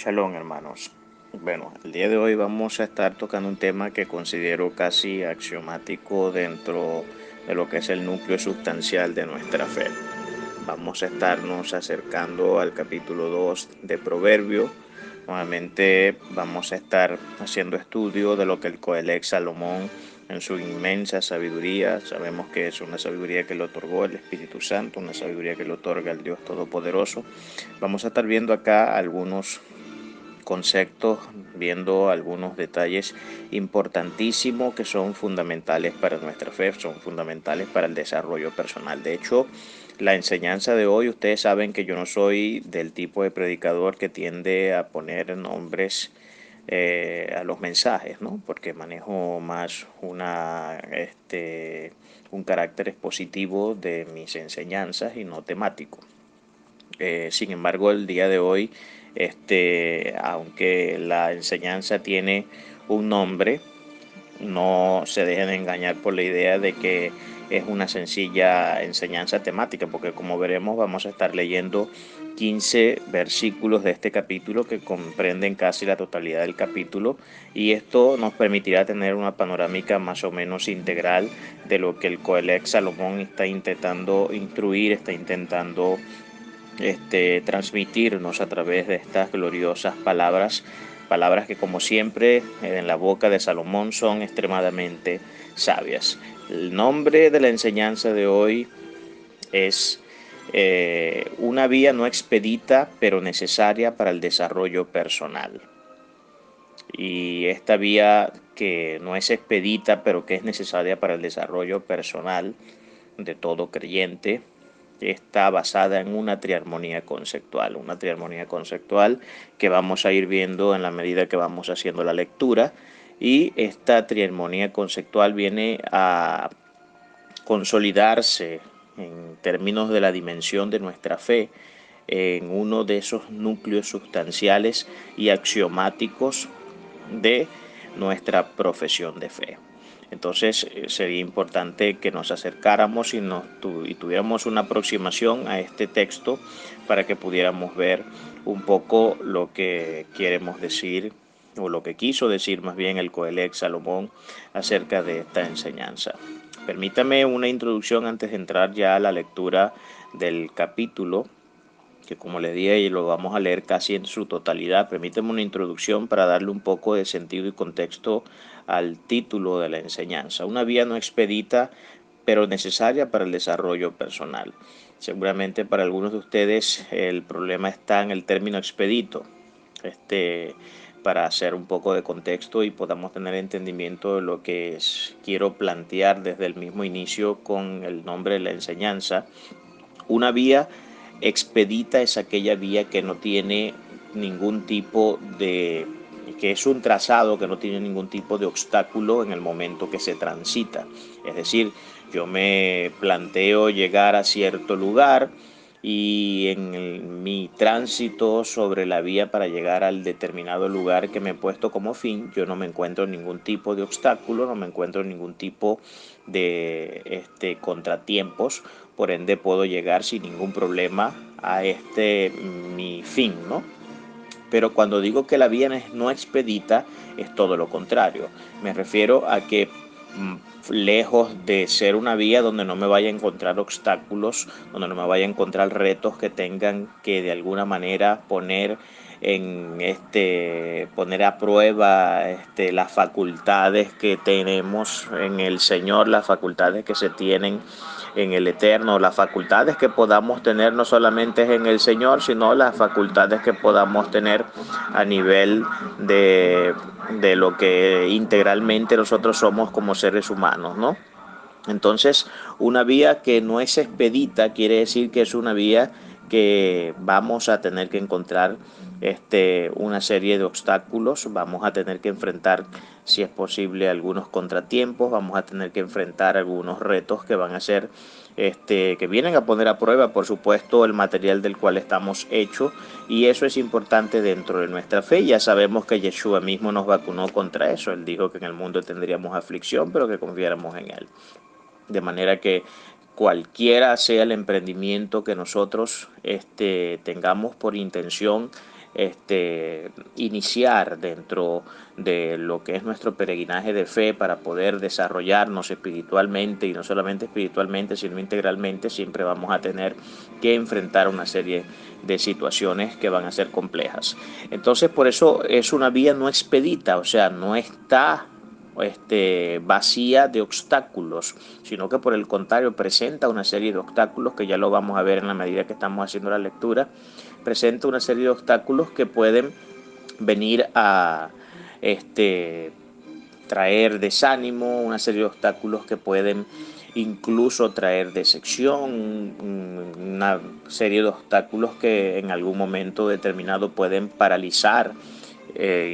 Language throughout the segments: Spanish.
Shalom, hermanos. Bueno, el día de hoy vamos a estar tocando un tema que considero casi axiomático dentro de lo que es el núcleo sustancial de nuestra fe. Vamos a estarnos acercando al capítulo 2 de Proverbio. Nuevamente vamos a estar haciendo estudio de lo que el Coelec Salomón en su inmensa sabiduría, sabemos que es una sabiduría que le otorgó el Espíritu Santo, una sabiduría que le otorga el Dios Todopoderoso. Vamos a estar viendo acá algunos conceptos, viendo algunos detalles importantísimos que son fundamentales para nuestra fe, son fundamentales para el desarrollo personal. De hecho, la enseñanza de hoy, ustedes saben que yo no soy del tipo de predicador que tiende a poner nombres a los mensajes, ¿no? Porque manejo más un carácter expositivo de mis enseñanzas y no temático. Sin embargo, el día de hoy, aunque la enseñanza tiene un nombre, no se dejen engañar por la idea de que es una sencilla enseñanza temática, porque como veremos vamos a estar leyendo 15 versículos de este capítulo que comprenden casi la totalidad del capítulo, y esto nos permitirá tener una panorámica más o menos integral de lo que el Coelec Salomón está intentando instruir, está intentando transmitirnos a través de estas gloriosas palabras, palabras que como siempre en la boca de Salomón son extremadamente sabias. El nombre de la enseñanza de hoy es una vía no expedita pero necesaria para el desarrollo personal. Y esta vía que no es expedita pero que es necesaria para el desarrollo personal de todo creyente está basada en una triarmonía conceptual que vamos a ir viendo en la medida que vamos haciendo la lectura, y esta triarmonía conceptual viene a consolidarse en términos de la dimensión de nuestra fe en uno de esos núcleos sustanciales y axiomáticos de nuestra profesión de fe. Entonces sería importante que nos acercáramos y tuviéramos una aproximación a este texto para que pudiéramos ver un poco lo que queremos decir, o lo que quiso decir más bien el Coelec Salomón acerca de esta enseñanza. Permítame una introducción antes de entrar ya a la lectura del capítulo, que como les dije y lo vamos a leer casi en su totalidad. Permíteme una introducción para darle un poco de sentido y contexto al título de la enseñanza. Una vía no expedita, pero necesaria para el desarrollo personal. Seguramente para algunos de ustedes el problema está en el término expedito. Para hacer un poco de contexto y podamos tener entendimiento de lo que quiero plantear desde el mismo inicio con el nombre de la enseñanza. Una vía expedita es aquella vía que no tiene ningún tipo de, que es un trazado que no tiene ningún tipo de obstáculo en el momento que se transita. Es decir, yo me planteo llegar a cierto lugar y mi tránsito sobre la vía para llegar al determinado lugar que me he puesto como fin, yo no me encuentro ningún tipo de obstáculo, no me encuentro ningún tipo de contratiempos, por ende puedo llegar sin ningún problema a mi fin, ¿no? Pero cuando digo que la vía no expedita, es todo lo contrario. Me refiero a que lejos de ser una vía donde no me vaya a encontrar obstáculos, donde no me vaya a encontrar retos que tengan que de alguna manera poner poner a prueba las facultades que tenemos en el Señor, las facultades que se tienen en el Eterno, las facultades que podamos tener no solamente en el Señor, sino las facultades que podamos tener a nivel de lo que integralmente nosotros somos como seres humanos, ¿no? Entonces, una vía que no es expedita quiere decir que es una vía que vamos a tener que encontrar una serie de obstáculos, vamos a tener que enfrentar, si es posible, algunos contratiempos, vamos a tener que enfrentar algunos retos que van a ser, que vienen a poner a prueba, por supuesto, el material del cual estamos hechos, y eso es importante dentro de nuestra fe. Ya sabemos que Yeshua mismo nos vacunó contra eso. Él dijo que en el mundo tendríamos aflicción, pero que confiáramos en Él. De manera que cualquiera sea el emprendimiento que nosotros tengamos por intención iniciar dentro de lo que es nuestro peregrinaje de fe para poder desarrollarnos espiritualmente, y no solamente espiritualmente sino integralmente, siempre vamos a tener que enfrentar una serie de situaciones que van a ser complejas. Entonces, por eso es una vía no expedita, o sea, no está vacía de obstáculos, sino que por el contrario presenta una serie de obstáculos que ya lo vamos a ver en la medida que estamos haciendo la lectura. Presenta una serie de obstáculos que pueden venir a traer desánimo, una serie de obstáculos que pueden incluso traer decepción, una serie de obstáculos que en algún momento determinado pueden paralizar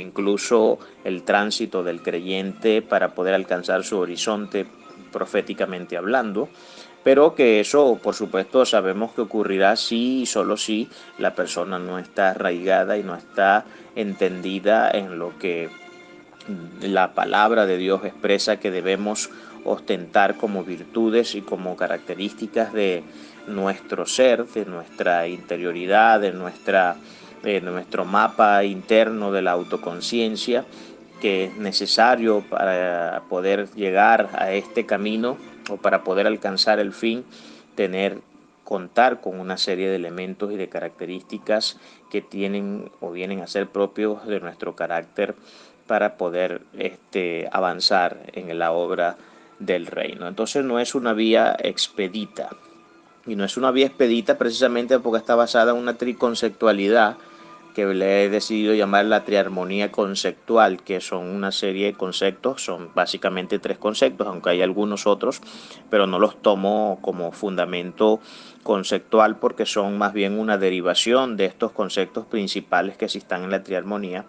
incluso el tránsito del creyente para poder alcanzar su horizonte proféticamente hablando, pero que eso por supuesto sabemos que ocurrirá si y solo si la persona no está arraigada y no está entendida en lo que la palabra de Dios expresa que debemos ostentar como virtudes y como características de nuestro ser, de nuestra interioridad, de nuestro mapa interno de la autoconciencia, que es necesario para poder llegar a este camino o para poder alcanzar el fin, contar con una serie de elementos y de características que tienen o vienen a ser propios de nuestro carácter para poder avanzar en la obra del reino. Entonces no es una vía expedita, y no es una vía expedita precisamente porque está basada en una triconceptualidad que le he decidido llamar la triarmonía conceptual, que son una serie de conceptos, son básicamente 3 conceptos, aunque hay algunos otros, pero no los tomo como fundamento conceptual porque son más bien una derivación de estos conceptos principales que sí están en la triarmonía,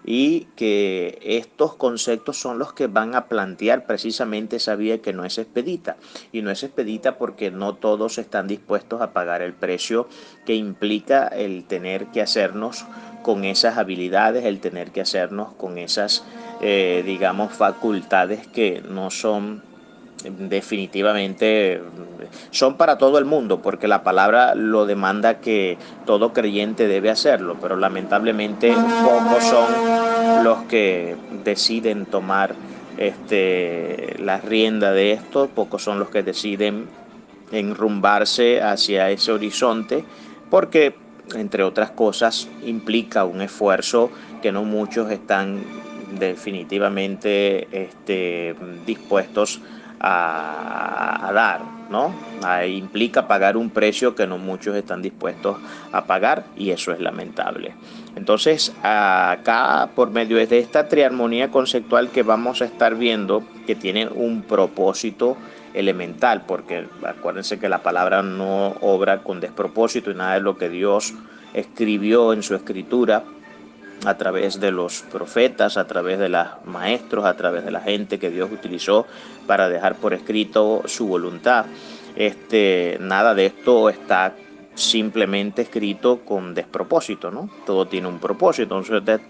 y que estos conceptos son los que van a plantear precisamente esa vía que no es expedita, y no es expedita porque no todos están dispuestos a pagar el precio que implica el tener que hacernos con esas habilidades, el tener que hacernos con esas, digamos, facultades que no son definitivamente, son para todo el mundo, porque la palabra lo demanda que todo creyente debe hacerlo, pero lamentablemente pocos son los que deciden tomar la rienda de esto, pocos son los que deciden enrumbarse hacia ese horizonte, porque entre otras cosas implica un esfuerzo que no muchos están definitivamente dispuestos a dar, ¿no? Implica pagar un precio que no muchos están dispuestos a pagar, y eso es lamentable. Entonces, acá por medio de esta triarmonía conceptual que vamos a estar viendo, que tiene un propósito elemental, porque acuérdense que la palabra no obra con despropósito, y nada de lo que Dios escribió en su escritura a través de los profetas, a través de los maestros, a través de la gente que Dios utilizó para dejar por escrito su voluntad. Nada de esto está simplemente escrito con despropósito, ¿no? Todo tiene un propósito.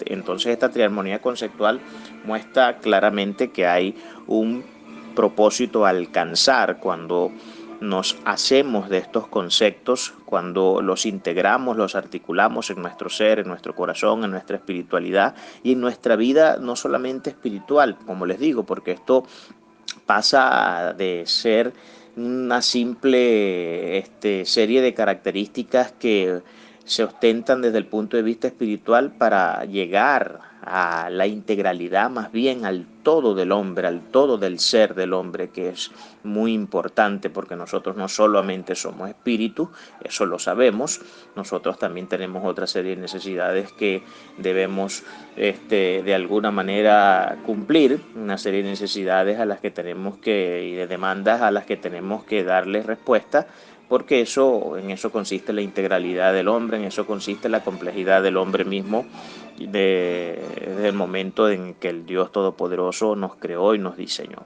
Entonces esta triarmonía conceptual muestra claramente que hay un propósito a alcanzar cuando nos hacemos de estos conceptos, cuando los integramos, los articulamos en nuestro ser, en nuestro corazón, en nuestra espiritualidad y en nuestra vida, no solamente espiritual, como les digo, porque esto pasa de ser una simple serie de características que se ostentan desde el punto de vista espiritual para llegar a la integralidad, más bien al todo del hombre, al todo del ser del hombre, que es muy importante porque nosotros no solamente somos espíritu, eso lo sabemos, nosotros también tenemos otra serie de necesidades que debemos de alguna manera cumplir, una serie de necesidades a las que tenemos que, y de demandas a las que tenemos que darles respuesta, porque en eso consiste la integralidad del hombre, en eso consiste la complejidad del hombre mismo, desde el momento en que el Dios Todopoderoso nos creó y nos diseñó.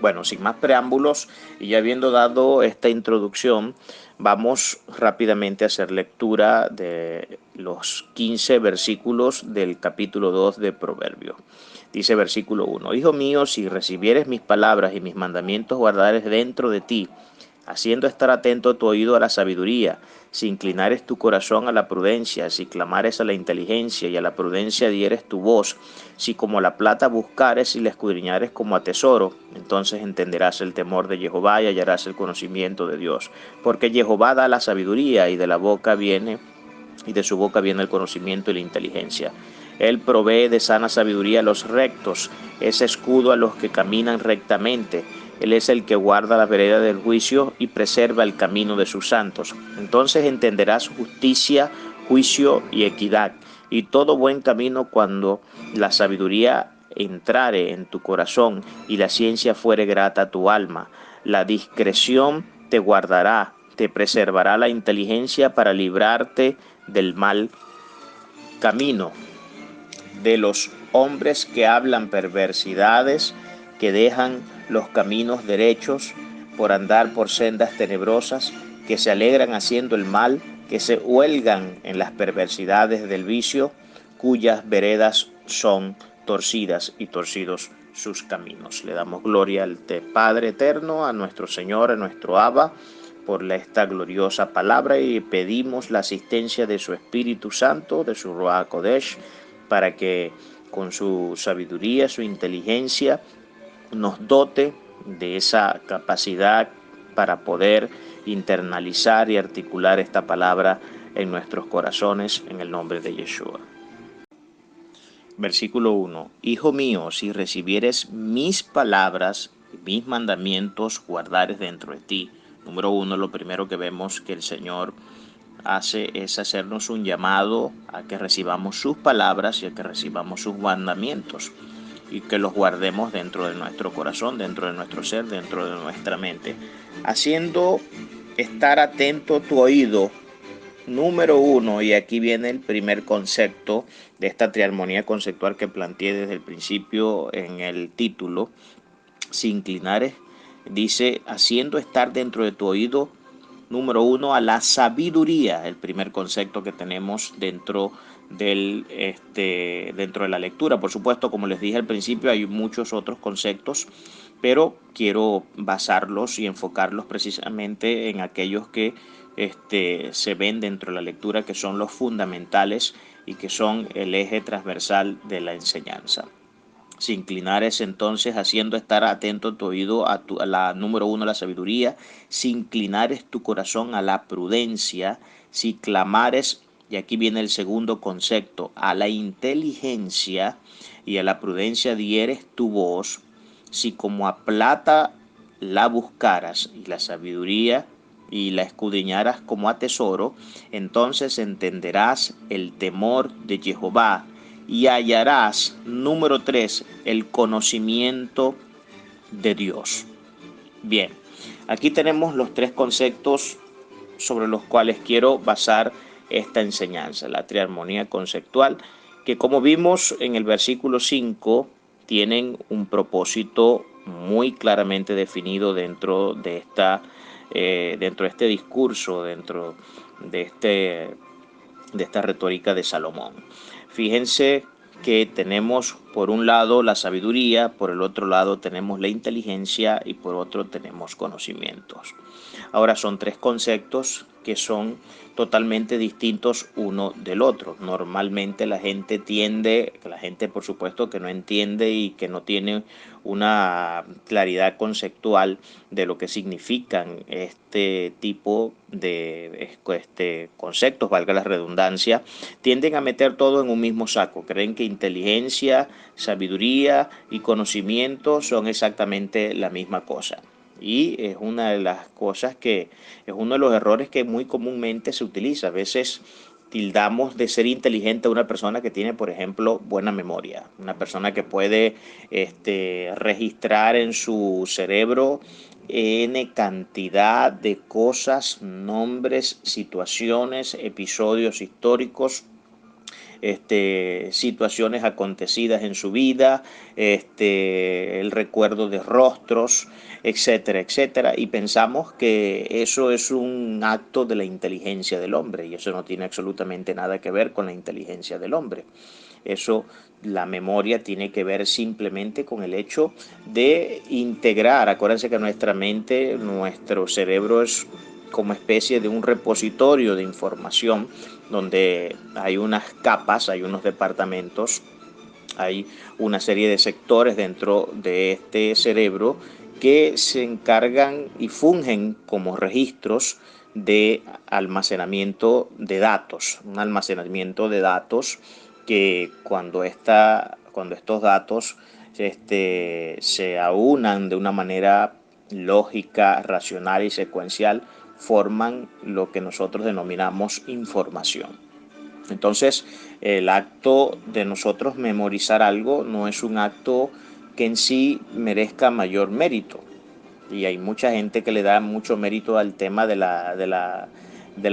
Bueno, sin más preámbulos y ya habiendo dado esta introducción, vamos rápidamente a hacer lectura de los 15 versículos del capítulo 2 de Proverbios. Dice versículo 1: Hijo mío, si recibieres mis palabras y mis mandamientos guardares dentro de ti, haciendo estar atento tu oído a la sabiduría, si inclinares tu corazón a la prudencia, si clamares a la inteligencia y a la prudencia dieres tu voz, si como la plata buscares y la escudriñares como a tesoro, entonces entenderás el temor de Jehová y hallarás el conocimiento de Dios. Porque Jehová da la sabiduría y de su boca viene el conocimiento y la inteligencia. Él provee de sana sabiduría a los rectos, es escudo a los que caminan rectamente. Él es el que guarda la vereda del juicio y preserva el camino de sus santos. Entonces entenderás justicia, juicio y equidad, y todo buen camino cuando la sabiduría entrare en tu corazón y la ciencia fuere grata a tu alma. La discreción te guardará, te preservará la inteligencia para librarte del mal camino, de los hombres que hablan perversidades, que dejan los caminos derechos por andar por sendas tenebrosas, que se alegran haciendo el mal, que se huelgan en las perversidades del vicio, cuyas veredas son torcidas y torcidos sus caminos. Le damos gloria al Padre eterno, a nuestro Señor, a nuestro Abba, por esta gloriosa palabra, y pedimos la asistencia de su Espíritu Santo, de su Ruach Kodesh, para que con su sabiduría, su inteligencia, nos dote de esa capacidad para poder internalizar y articular esta palabra en nuestros corazones, en el nombre de Yeshua. Versículo 1. Hijo mío, si recibieres mis palabras, mis mandamientos, guardares dentro de ti. Número 1, lo primero que vemos que el Señor hace es hacernos un llamado a que recibamos sus palabras y a que recibamos sus mandamientos y que los guardemos dentro de nuestro corazón, dentro de nuestro ser, dentro de nuestra mente, haciendo estar atento tu oído. Número 1, y aquí viene el primer concepto de esta triarmonía conceptual que planteé desde el principio en el título. Si inclinares, dice, haciendo estar dentro de tu oído, número 1, a la sabiduría, el primer concepto que tenemos dentro de la lectura. Por supuesto, como les dije al principio, hay muchos otros conceptos, pero quiero basarlos y enfocarlos precisamente en aquellos que se ven dentro de la lectura, que son los fundamentales y que son el eje transversal de la enseñanza. Si inclinares entonces, haciendo estar atento tu oído a la número 1, la sabiduría, si inclinares tu corazón a la prudencia, si clamares, y aquí viene el segundo concepto, a la inteligencia y a la prudencia dieres tu voz, si como a plata la buscaras y la sabiduría y la escudriñaras como a tesoro, entonces entenderás el temor de Jehová y hallarás, número 3, el conocimiento de Dios. Bien, aquí tenemos los tres conceptos sobre los cuales quiero basar esta enseñanza, la triarmonía conceptual, que como vimos en el versículo 5, tienen un propósito muy claramente definido dentro de este discurso, dentro de esta retórica de Salomón. Fíjense que tenemos por un lado la sabiduría, por el otro lado tenemos la inteligencia y por otro tenemos conocimientos. Ahora son tres conceptos que son totalmente distintos uno del otro. Normalmente la gente por supuesto que no entiende y que no tiene una claridad conceptual de lo que significan este tipo de conceptos, valga la redundancia, tienden a meter todo en un mismo saco. Creen que inteligencia, sabiduría y conocimiento son exactamente la misma cosa. Y es una de las cosas es uno de los errores que muy comúnmente se utiliza. A veces tildamos de ser inteligente a una persona que tiene, por ejemplo, buena memoria, una persona que puede registrar en su cerebro N cantidad de cosas, nombres, situaciones, episodios históricos, situaciones acontecidas en su vida, el recuerdo de rostros, etcétera, etcétera, y pensamos que eso es un acto de la inteligencia del hombre, y eso no tiene absolutamente nada que ver con la inteligencia del hombre. Eso, la memoria tiene que ver simplemente con el hecho de integrar. Acuérdense que nuestra mente, nuestro cerebro es como especie de un repositorio de información donde hay unas capas, hay unos departamentos, hay una serie de sectores dentro de este cerebro que se encargan y fungen como registros de almacenamiento de datos, un almacenamiento de datos que cuando estos datos se aunan de una manera lógica, racional y secuencial, forman lo que nosotros denominamos información. Entonces, el acto de nosotros memorizar algo no es un acto que en sí merezca mayor mérito. Y hay mucha gente que le da mucho mérito al tema de la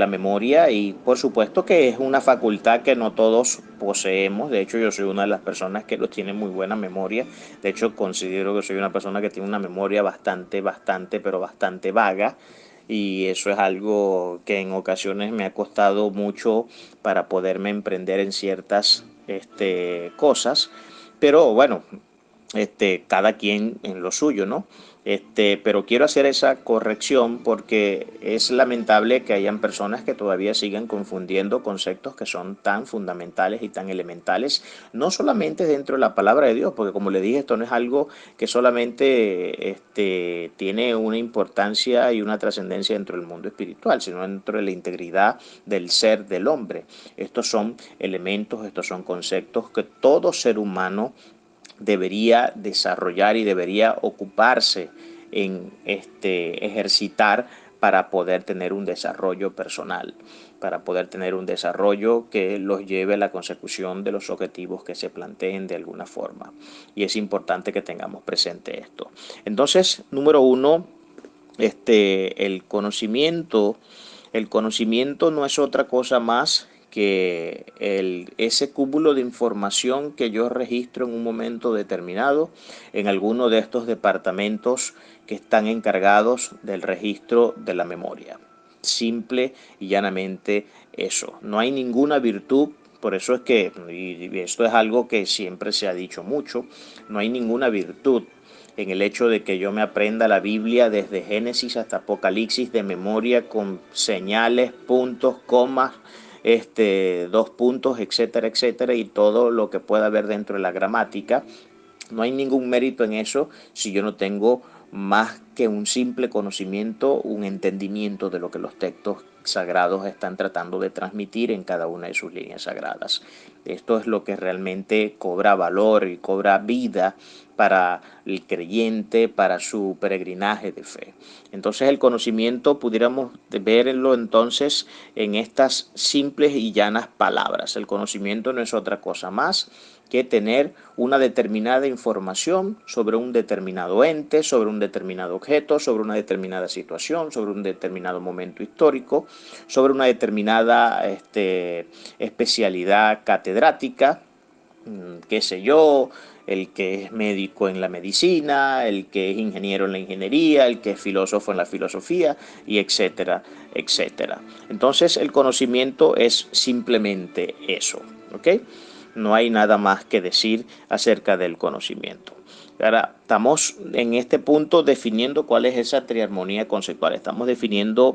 memoria, y por supuesto que es una facultad que no todos poseemos. De hecho, yo soy una de las personas que no tiene muy buena memoria. De hecho, considero que soy una persona que tiene una memoria pero bastante vaga, y eso es algo que en ocasiones me ha costado mucho para poderme emprender en ciertas cosas. Pero bueno, cada quien en lo suyo, ¿no? Pero quiero hacer esa corrección porque es lamentable que hayan personas que todavía sigan confundiendo conceptos que son tan fundamentales y tan elementales, no solamente dentro de la palabra de Dios, porque como le dije, esto no es algo que solamente tiene una importancia y una trascendencia dentro del mundo espiritual, sino dentro de la integridad del ser del hombre. Estos son elementos, estos son conceptos que todo ser humano debería desarrollar y debería ocuparse en ejercitar para poder tener un desarrollo personal, para poder tener un desarrollo que los lleve a la consecución de los objetivos que se planteen de alguna forma. Y es importante que tengamos presente esto. Entonces, número uno, el conocimiento no es otra cosa más que ese cúmulo de información que yo registro en un momento determinado en alguno de estos departamentos que están encargados del registro de la memoria. Simple y llanamente eso. No hay ninguna virtud. Por eso es que, y esto es algo que siempre se ha dicho mucho, no hay ninguna virtud en el hecho de que yo me aprenda la Biblia desde Génesis hasta Apocalipsis de memoria, con señales, puntos, comas, dos puntos, etcétera, etcétera, y todo lo que pueda haber dentro de la gramática. No hay ningún mérito en eso si yo no tengo más que un simple conocimiento, un entendimiento de lo que los textos sagrados están tratando de transmitir en cada una de sus líneas sagradas. Esto es lo que realmente cobra valor y cobra vida para el creyente, para su peregrinaje de fe. Entonces el conocimiento pudiéramos verlo entonces en estas simples y llanas palabras. El conocimiento no es otra cosa más que tener una determinada información sobre un determinado ente, sobre un determinado objeto, sobre una determinada situación, sobre un determinado momento histórico, sobre una determinada especialidad catedrática, qué sé yo, el que es médico en la medicina, el que es ingeniero en la ingeniería, el que es filósofo en la filosofía, y etcétera, etcétera. Entonces el conocimiento es simplemente eso, ¿ok? No hay nada más que decir acerca del conocimiento. Ahora, estamos en este punto definiendo cuál es esa triarmonía conceptual. Estamos definiendo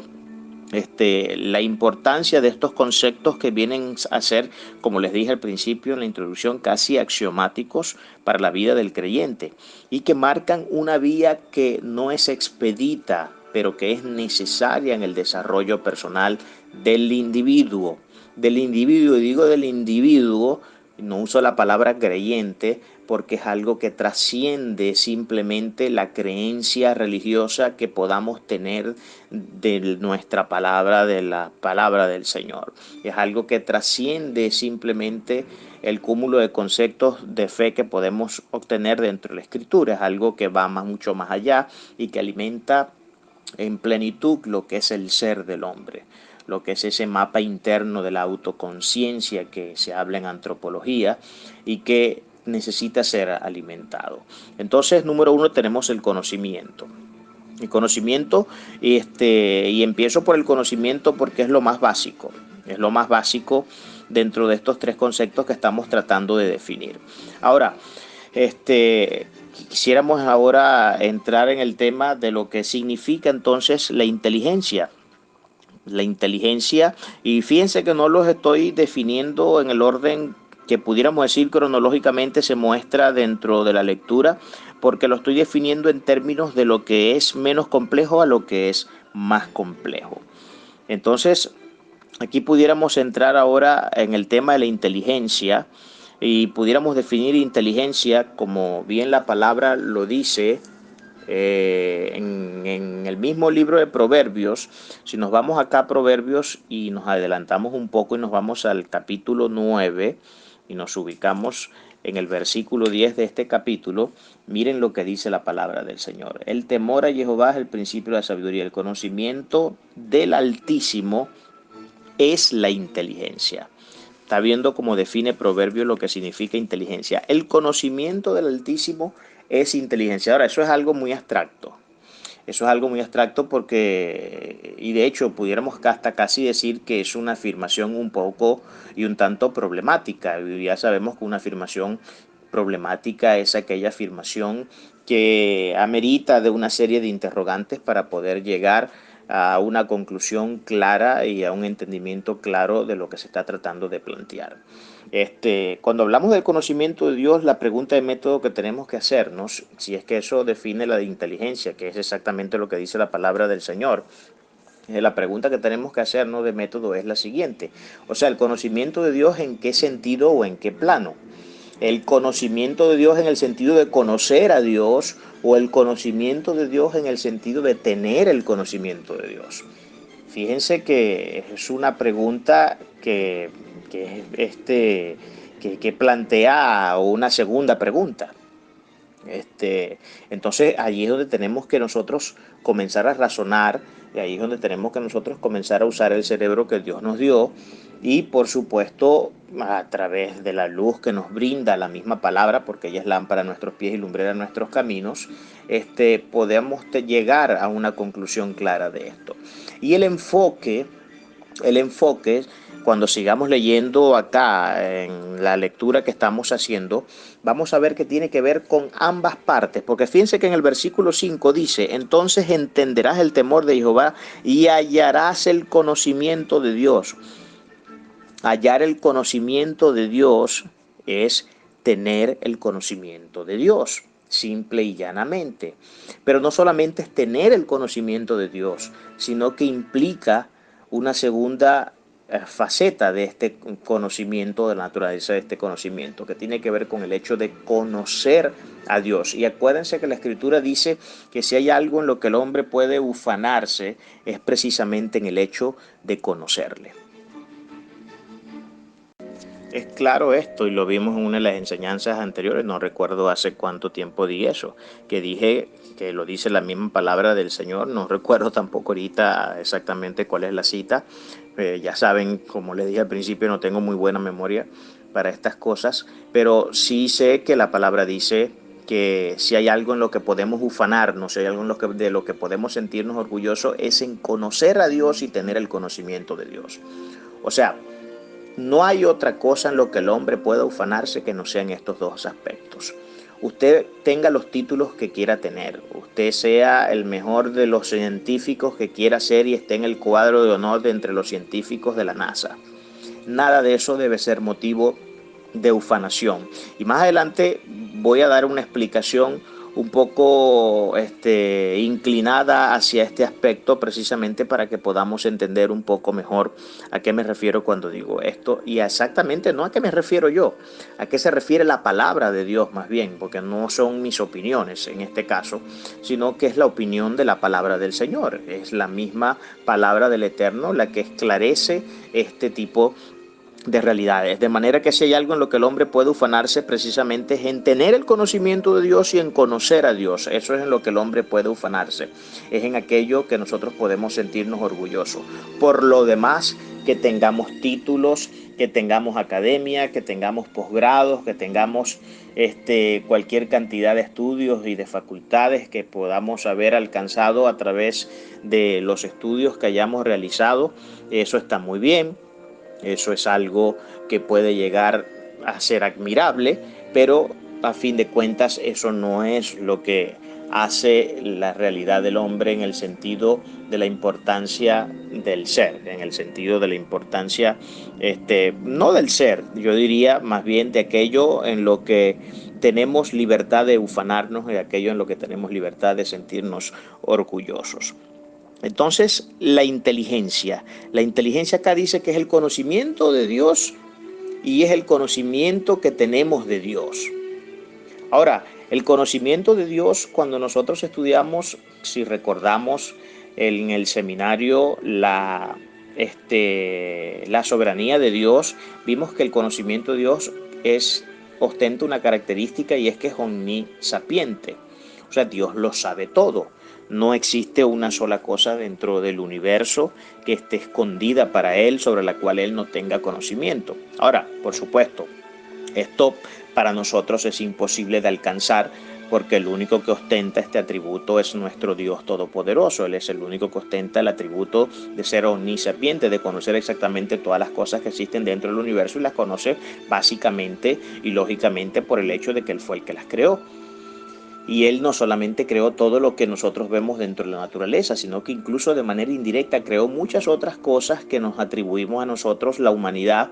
la importancia de estos conceptos que vienen a ser, como les dije al principio en la introducción, casi axiomáticos para la vida del creyente, y que marcan una vía que no es expedita, pero que es necesaria en el desarrollo personal del individuo. Y digo del individuo, no uso la palabra creyente porque es algo que trasciende simplemente la creencia religiosa que podamos tener de nuestra palabra, de la palabra del Señor. Es algo que trasciende simplemente el cúmulo de conceptos de fe que podemos obtener dentro de la Escritura. Es algo que va mucho más allá y que alimenta en plenitud lo que es el ser del hombre, lo que es ese mapa interno de la autoconciencia que se habla en antropología y que necesita ser alimentado. Entonces, número uno, tenemos el conocimiento. El conocimiento, y empiezo por el conocimiento porque es lo más básico. Es lo más básico dentro de estos tres conceptos que estamos tratando de definir. Ahora, quisiéramos ahora entrar en el tema de lo que significa entonces la inteligencia. La inteligencia, y fíjense que no los estoy definiendo en el orden que pudiéramos decir cronológicamente se muestra dentro de la lectura, porque lo estoy definiendo en términos de lo que es menos complejo a lo que es más complejo. Entonces, aquí pudiéramos entrar ahora en el tema de la inteligencia y pudiéramos definir inteligencia como bien la palabra lo dice en el mismo libro de Proverbios. Si nos vamos acá a Proverbios y nos adelantamos un poco y nos vamos al capítulo 9 y nos ubicamos en el versículo 10 de este capítulo, miren lo que dice la palabra del Señor. El temor a Jehová es el principio de la sabiduría, el conocimiento del Altísimo es la inteligencia. Está viendo cómo define Proverbio lo que significa inteligencia. El conocimiento del Altísimo es inteligencia. Ahora, eso es algo muy abstracto. Eso es algo muy abstracto porque, y de hecho, pudiéramos hasta casi decir que es una afirmación un poco y un tanto problemática. Ya sabemos que una afirmación problemática es aquella afirmación que amerita de una serie de interrogantes para poder llegar a una conclusión clara y a un entendimiento claro de lo que se está tratando de plantear. Cuando hablamos del conocimiento de Dios, la pregunta de método que tenemos que hacernos, si es que eso define la inteligencia, que es exactamente lo que dice la palabra del Señor, la pregunta que tenemos que hacernos de método es la siguiente. O sea, el conocimiento de Dios, ¿en qué sentido o en qué plano? El conocimiento de Dios en el sentido de conocer a Dios o el conocimiento de Dios en el sentido de tener el conocimiento de Dios. Fíjense que es una pregunta que plantea una segunda pregunta. Entonces allí es donde tenemos que nosotros comenzar a razonar y ahí es donde tenemos que nosotros comenzar a usar el cerebro que Dios nos dio y por supuesto a través de la luz que nos brinda la misma palabra, porque ella es lámpara a nuestros pies y lumbrera a nuestros caminos, podemos llegar a una conclusión clara de esto. Y el enfoque, cuando sigamos leyendo acá en la lectura que estamos haciendo, vamos a ver que tiene que ver con ambas partes, porque fíjense que en el versículo 5 dice, entonces entenderás el temor de Jehová y hallarás el conocimiento de Dios. Hallar el conocimiento de Dios es tener el conocimiento de Dios, simple y llanamente. Pero no solamente es tener el conocimiento de Dios, sino que implica una segunda faceta de este conocimiento, de la naturaleza de este conocimiento, que tiene que ver con el hecho de conocer a Dios. Y acuérdense que la Escritura dice que si hay algo en lo que el hombre puede ufanarse, es precisamente en el hecho de conocerle. Es claro esto y lo vimos en una de las enseñanzas anteriores, no recuerdo hace cuánto tiempo di eso, que dije que lo dice la misma palabra del Señor, no recuerdo tampoco ahorita exactamente cuál es la cita, ya saben, como les dije al principio, no tengo muy buena memoria para estas cosas, pero sí sé que la palabra dice que si hay algo en lo que podemos ufanarnos, si hay algo de lo que podemos sentirnos orgullosos, es en conocer a Dios y tener el conocimiento de Dios. O sea, no hay otra cosa en lo que el hombre pueda ufanarse que no sean estos dos aspectos. Usted tenga los títulos que quiera tener, usted sea el mejor de los científicos que quiera ser y esté en el cuadro de honor de entre los científicos de la NASA. Nada de eso debe ser motivo de ufanación. Y más adelante voy a dar una explicación un poco inclinada hacia este aspecto precisamente para que podamos entender un poco mejor a qué me refiero cuando digo esto y exactamente no a qué me refiero yo, a qué se refiere la palabra de Dios más bien, porque no son mis opiniones en este caso, sino que es la opinión de la palabra del Señor, es la misma palabra del Eterno la que esclarece este tipo de realidades, de manera que si hay algo en lo que el hombre puede ufanarse precisamente es en tener el conocimiento de Dios y en conocer a Dios. Eso es en lo que el hombre puede ufanarse, es en aquello que nosotros podemos sentirnos orgullosos. Por lo demás, que tengamos títulos, que tengamos academia, que tengamos posgrados, que tengamos cualquier cantidad de estudios y de facultades que podamos haber alcanzado a través de los estudios que hayamos realizado, eso está muy bien. Eso es algo que puede llegar a ser admirable, pero a fin de cuentas eso no es lo que hace la realidad del hombre en el sentido de la importancia del ser, en el sentido de la importancia, no del ser, yo diría más bien de aquello en lo que tenemos libertad de ufanarnos, de aquello en lo que tenemos libertad de sentirnos orgullosos. Entonces, la inteligencia acá dice que es el conocimiento de Dios y es el conocimiento que tenemos de Dios. Ahora, el conocimiento de Dios, cuando nosotros estudiamos, si recordamos en el seminario la soberanía de Dios, vimos que el conocimiento de Dios ostenta una característica y es que es omnisapiente. O sea, Dios lo sabe todo. No existe una sola cosa dentro del universo que esté escondida para Él, sobre la cual Él no tenga conocimiento. Ahora, por supuesto, esto para nosotros es imposible de alcanzar porque el único que ostenta este atributo es nuestro Dios Todopoderoso. Él es el único que ostenta el atributo de ser omnisapiente, de conocer exactamente todas las cosas que existen dentro del universo y las conoce básicamente y lógicamente por el hecho de que Él fue el que las creó. Y Él no solamente creó todo lo que nosotros vemos dentro de la naturaleza, sino que incluso de manera indirecta creó muchas otras cosas que nos atribuimos a nosotros, la humanidad,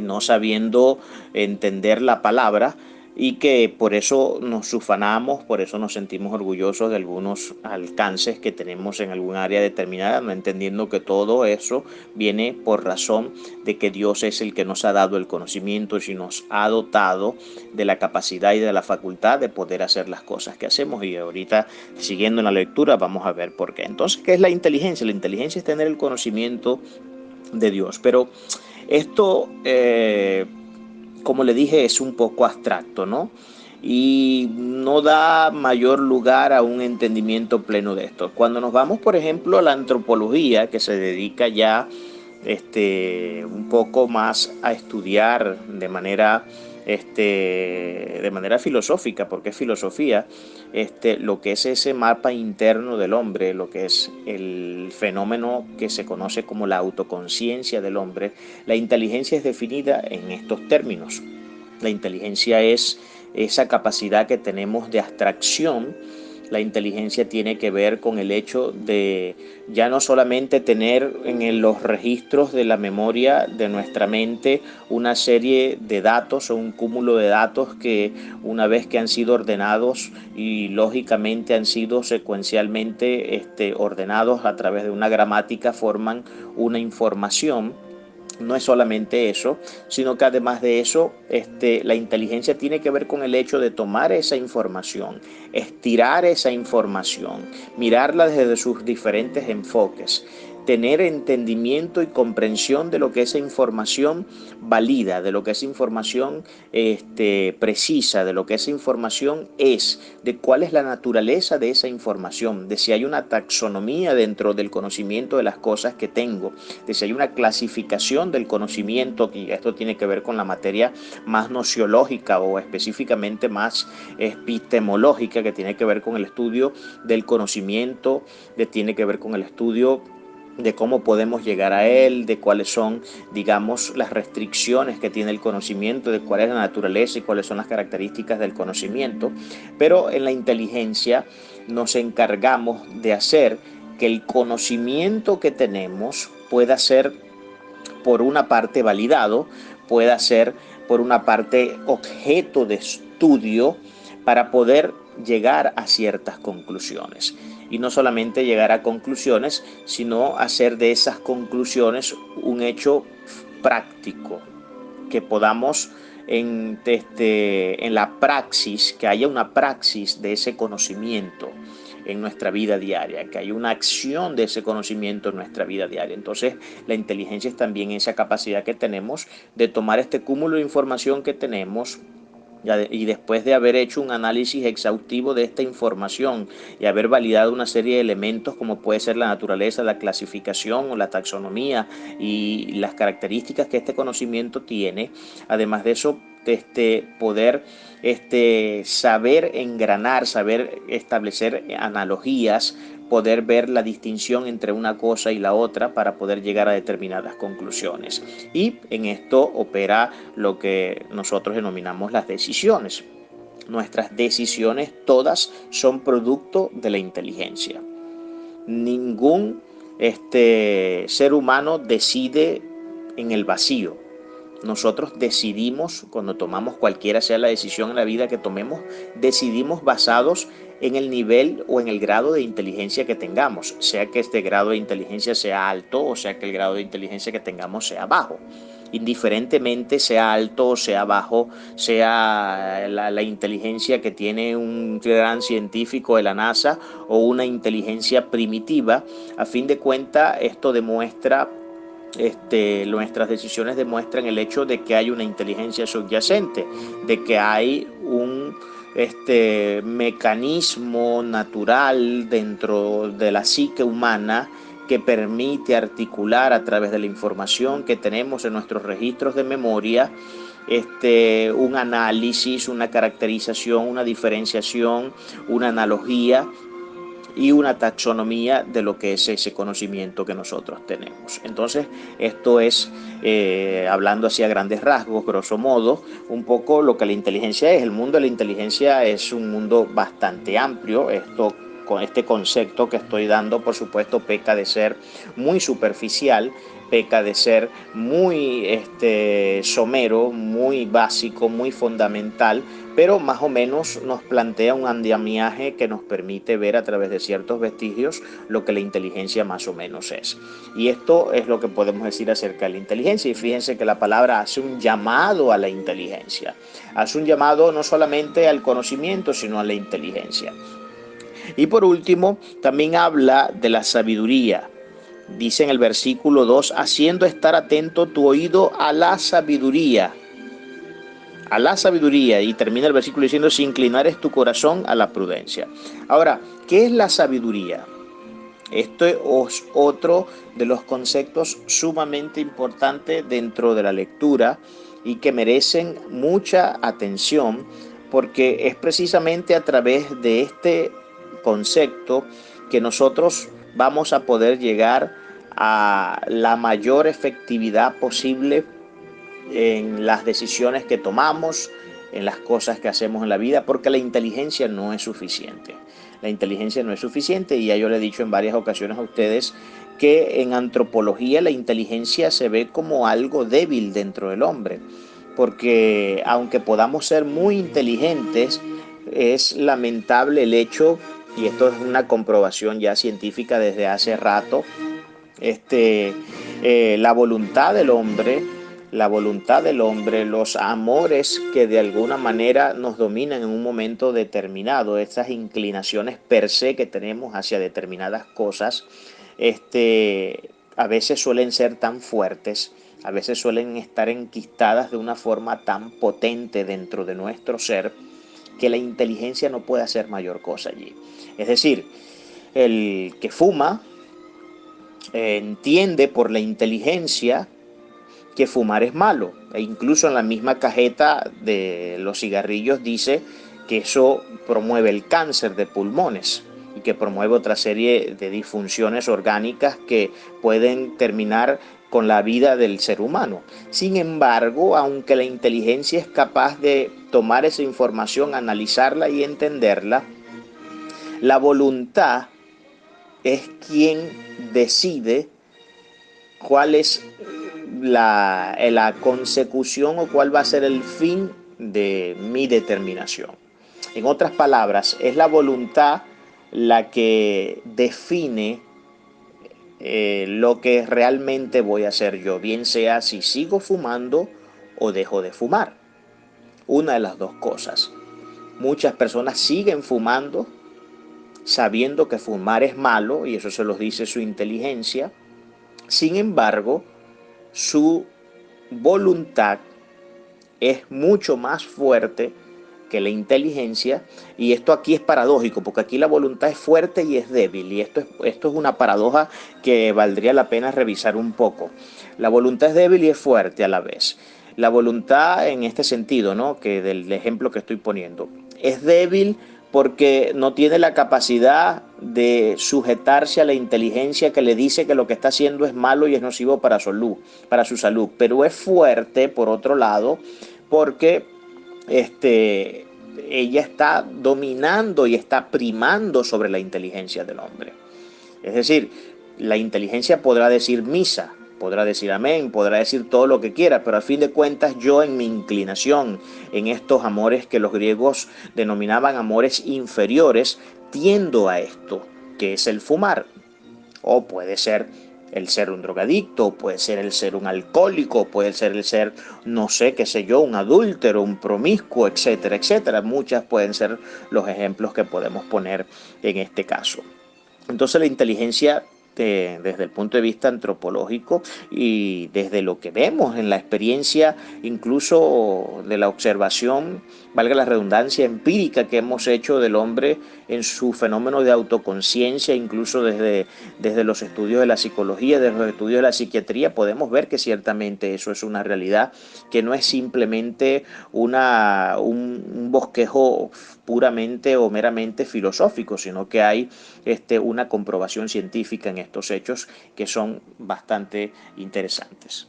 no sabiendo entender la palabra, y que por eso nos ufanamos, por eso nos sentimos orgullosos de algunos alcances que tenemos en algún área determinada, no entendiendo que todo eso viene por razón de que Dios es el que nos ha dado el conocimiento y nos ha dotado de la capacidad y de la facultad de poder hacer las cosas que hacemos. Y ahorita, siguiendo en la lectura, vamos a ver por qué. Entonces, ¿qué es la inteligencia? La inteligencia es tener el conocimiento de Dios, pero esto, como le dije, es un poco abstracto, ¿no? Y no da mayor lugar a un entendimiento pleno de esto. Cuando nos vamos, por ejemplo, a la antropología, que se dedica ya un poco más a estudiar de manera filosófica, porque es filosofía, lo que es ese mapa interno del hombre, lo que es el fenómeno que se conoce como la autoconciencia del hombre. La inteligencia es definida en estos términos. La inteligencia es esa capacidad que tenemos de abstracción. La inteligencia tiene que ver con el hecho de ya no solamente tener en los registros de la memoria de nuestra mente una serie de datos o un cúmulo de datos que una vez que han sido ordenados y lógicamente han sido secuencialmente ordenados a través de una gramática forman una información. No es solamente eso, sino que además de eso, la inteligencia tiene que ver con el hecho de tomar esa información, estirar esa información, mirarla desde sus diferentes enfoques, tener entendimiento y comprensión de lo que esa información valida, de lo que esa información precisa, de lo que esa información es, de cuál es la naturaleza de esa información, de si hay una taxonomía dentro del conocimiento de las cosas que tengo, de si hay una clasificación del conocimiento, y esto tiene que ver con la materia más nociológica o específicamente más epistemológica, que tiene que ver con el estudio del conocimiento, que tiene que ver con el estudio de cómo podemos llegar a él, de cuáles son, digamos, las restricciones que tiene el conocimiento, de cuál es la naturaleza y cuáles son las características del conocimiento. Pero en la inteligencia nos encargamos de hacer que el conocimiento que tenemos pueda ser, por una parte, validado, pueda ser, por una parte, objeto de estudio para poder llegar a ciertas conclusiones. Y no solamente llegar a conclusiones, sino hacer de esas conclusiones un hecho práctico, que podamos en la praxis, que haya una praxis de ese conocimiento en nuestra vida diaria, que haya una acción de ese conocimiento en nuestra vida diaria. Entonces, la inteligencia es también esa capacidad que tenemos de tomar este cúmulo de información que tenemos, y después de haber hecho un análisis exhaustivo de esta información y haber validado una serie de elementos como puede ser la naturaleza, la clasificación o la taxonomía y las características que este conocimiento tiene, además de eso poder saber engranar, saber establecer analogías, poder ver la distinción entre una cosa y la otra para poder llegar a determinadas conclusiones. Y en esto opera lo que nosotros denominamos las decisiones. Nuestras decisiones todas son producto de la inteligencia. Ningún ser humano decide en el vacío. Nosotros decidimos, cuando tomamos cualquiera sea la decisión en la vida que tomemos, decidimos basados en el nivel o en el grado de inteligencia que tengamos, sea que este grado de inteligencia sea alto o sea que el grado de inteligencia que tengamos sea bajo. Indiferentemente sea alto o sea bajo, sea la inteligencia que tiene un gran científico de la NASA o una inteligencia primitiva, a fin de cuentas esto demuestra nuestras decisiones demuestran el hecho de que hay una inteligencia subyacente, de que hay un mecanismo natural dentro de la psique humana que permite articular a través de la información que tenemos en nuestros registros de memoria un análisis, una caracterización, una diferenciación, una analogía y una taxonomía de lo que es ese conocimiento que nosotros tenemos. Entonces, esto es, hablando así a grandes rasgos, grosso modo, un poco lo que la inteligencia es. El mundo de la inteligencia es un mundo bastante amplio. Con este concepto que estoy dando, por supuesto, peca de ser muy superficial, peca de ser muy somero, muy básico, muy fundamental, pero más o menos nos plantea un andamiaje que nos permite ver a través de ciertos vestigios lo que la inteligencia más o menos es. Y esto es lo que podemos decir acerca de la inteligencia. Y fíjense que la palabra hace un llamado a la inteligencia. Hace un llamado no solamente al conocimiento, sino a la inteligencia. Y por último, también habla de la sabiduría. Dice en el versículo 2, haciendo estar atento tu oído a la sabiduría. A la sabiduría, y termina el versículo diciendo, si inclinares tu corazón a la prudencia. Ahora, ¿qué es la sabiduría? Esto es otro de los conceptos sumamente importantes dentro de la lectura y que merecen mucha atención, porque es precisamente a través de este concepto que nosotros vamos a poder llegar a la mayor efectividad posible en las decisiones que tomamos, en las cosas que hacemos en la vida, porque la inteligencia no es suficiente. La inteligencia no es suficiente y ya yo le he dicho en varias ocasiones a ustedes que en antropología la inteligencia se ve como algo débil dentro del hombre, porque aunque podamos ser muy inteligentes, es lamentable el hecho, y esto es una comprobación ya científica desde hace rato, la voluntad del hombre, los amores que de alguna manera nos dominan en un momento determinado, estas inclinaciones per se que tenemos hacia determinadas cosas, a veces suelen ser tan fuertes, a veces suelen estar enquistadas de una forma tan potente dentro de nuestro ser que la inteligencia no puede hacer mayor cosa allí. Es decir, el que fuma entiende por la inteligencia que fumar es malo, e incluso en la misma cajeta de los cigarrillos dice que eso promueve el cáncer de pulmones y que promueve otra serie de disfunciones orgánicas que pueden terminar con la vida del ser humano. Sin embargo, aunque la inteligencia es capaz de tomar esa información, analizarla y entenderla, la voluntad es quien decide cuál es la consecución o cuál va a ser el fin de mi determinación. En otras palabras, es la voluntad la que define lo que realmente voy a hacer yo, bien sea si sigo fumando o dejo de fumar. Una de las dos cosas. Muchas personas siguen fumando sabiendo que fumar es malo, y eso se los dice su inteligencia. Sin embargo, su voluntad es mucho más fuerte que la inteligencia, y esto aquí es paradójico, porque aquí la voluntad es fuerte y es débil, y esto es una paradoja que valdría la pena revisar un poco. La voluntad es débil y es fuerte a la vez. La voluntad en este sentido, ¿no? Que del ejemplo que estoy poniendo, es débil porque no tiene la capacidad de sujetarse a la inteligencia que le dice que lo que está haciendo es malo y es nocivo para su salud. Pero es fuerte, por otro lado, porque ella está dominando y está primando sobre la inteligencia del hombre. Es decir, la inteligencia podrá decir misa, podrá decir amén, podrá decir todo lo que quiera, pero al fin de cuentas yo en mi inclinación, en estos amores que los griegos denominaban amores inferiores, tiendo a esto, que es el fumar. O puede ser el ser un drogadicto, puede ser el ser un alcohólico, puede ser el ser, no sé, qué sé yo, un adúltero, un promiscuo, etcétera, etcétera. Muchas pueden ser los ejemplos que podemos poner en este caso. Entonces la inteligencia desde el punto de vista antropológico y desde lo que vemos en la experiencia, incluso de la observación, valga la redundancia, empírica que hemos hecho del hombre en su fenómeno de autoconciencia, incluso desde los estudios de la psicología, desde los estudios de la psiquiatría, podemos ver que ciertamente eso es una realidad, que no es simplemente un bosquejo puramente o meramente filosófico, sino que hay una comprobación científica en estos hechos que son bastante interesantes.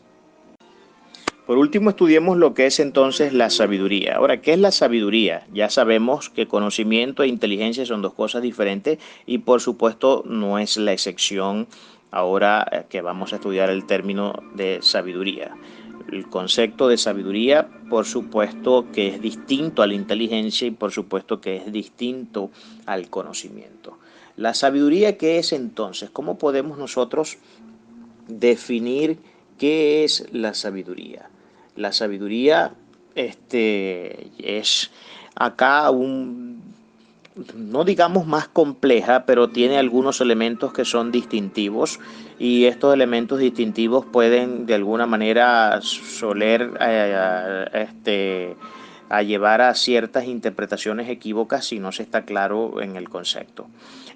Por último, estudiemos lo que es entonces la sabiduría. Ahora, ¿qué es la sabiduría? Ya sabemos que conocimiento e inteligencia son dos cosas diferentes y por supuesto no es la excepción ahora que vamos a estudiar el término de sabiduría. El concepto de sabiduría, por supuesto que es distinto a la inteligencia y por supuesto que es distinto al conocimiento. La sabiduría, ¿qué es entonces? ¿Cómo podemos nosotros definir qué es la sabiduría? La sabiduría es acá no digamos más compleja, pero tiene algunos elementos que son distintivos y estos elementos distintivos pueden de alguna manera soler a llevar a ciertas interpretaciones equívocas si no se está claro en el concepto.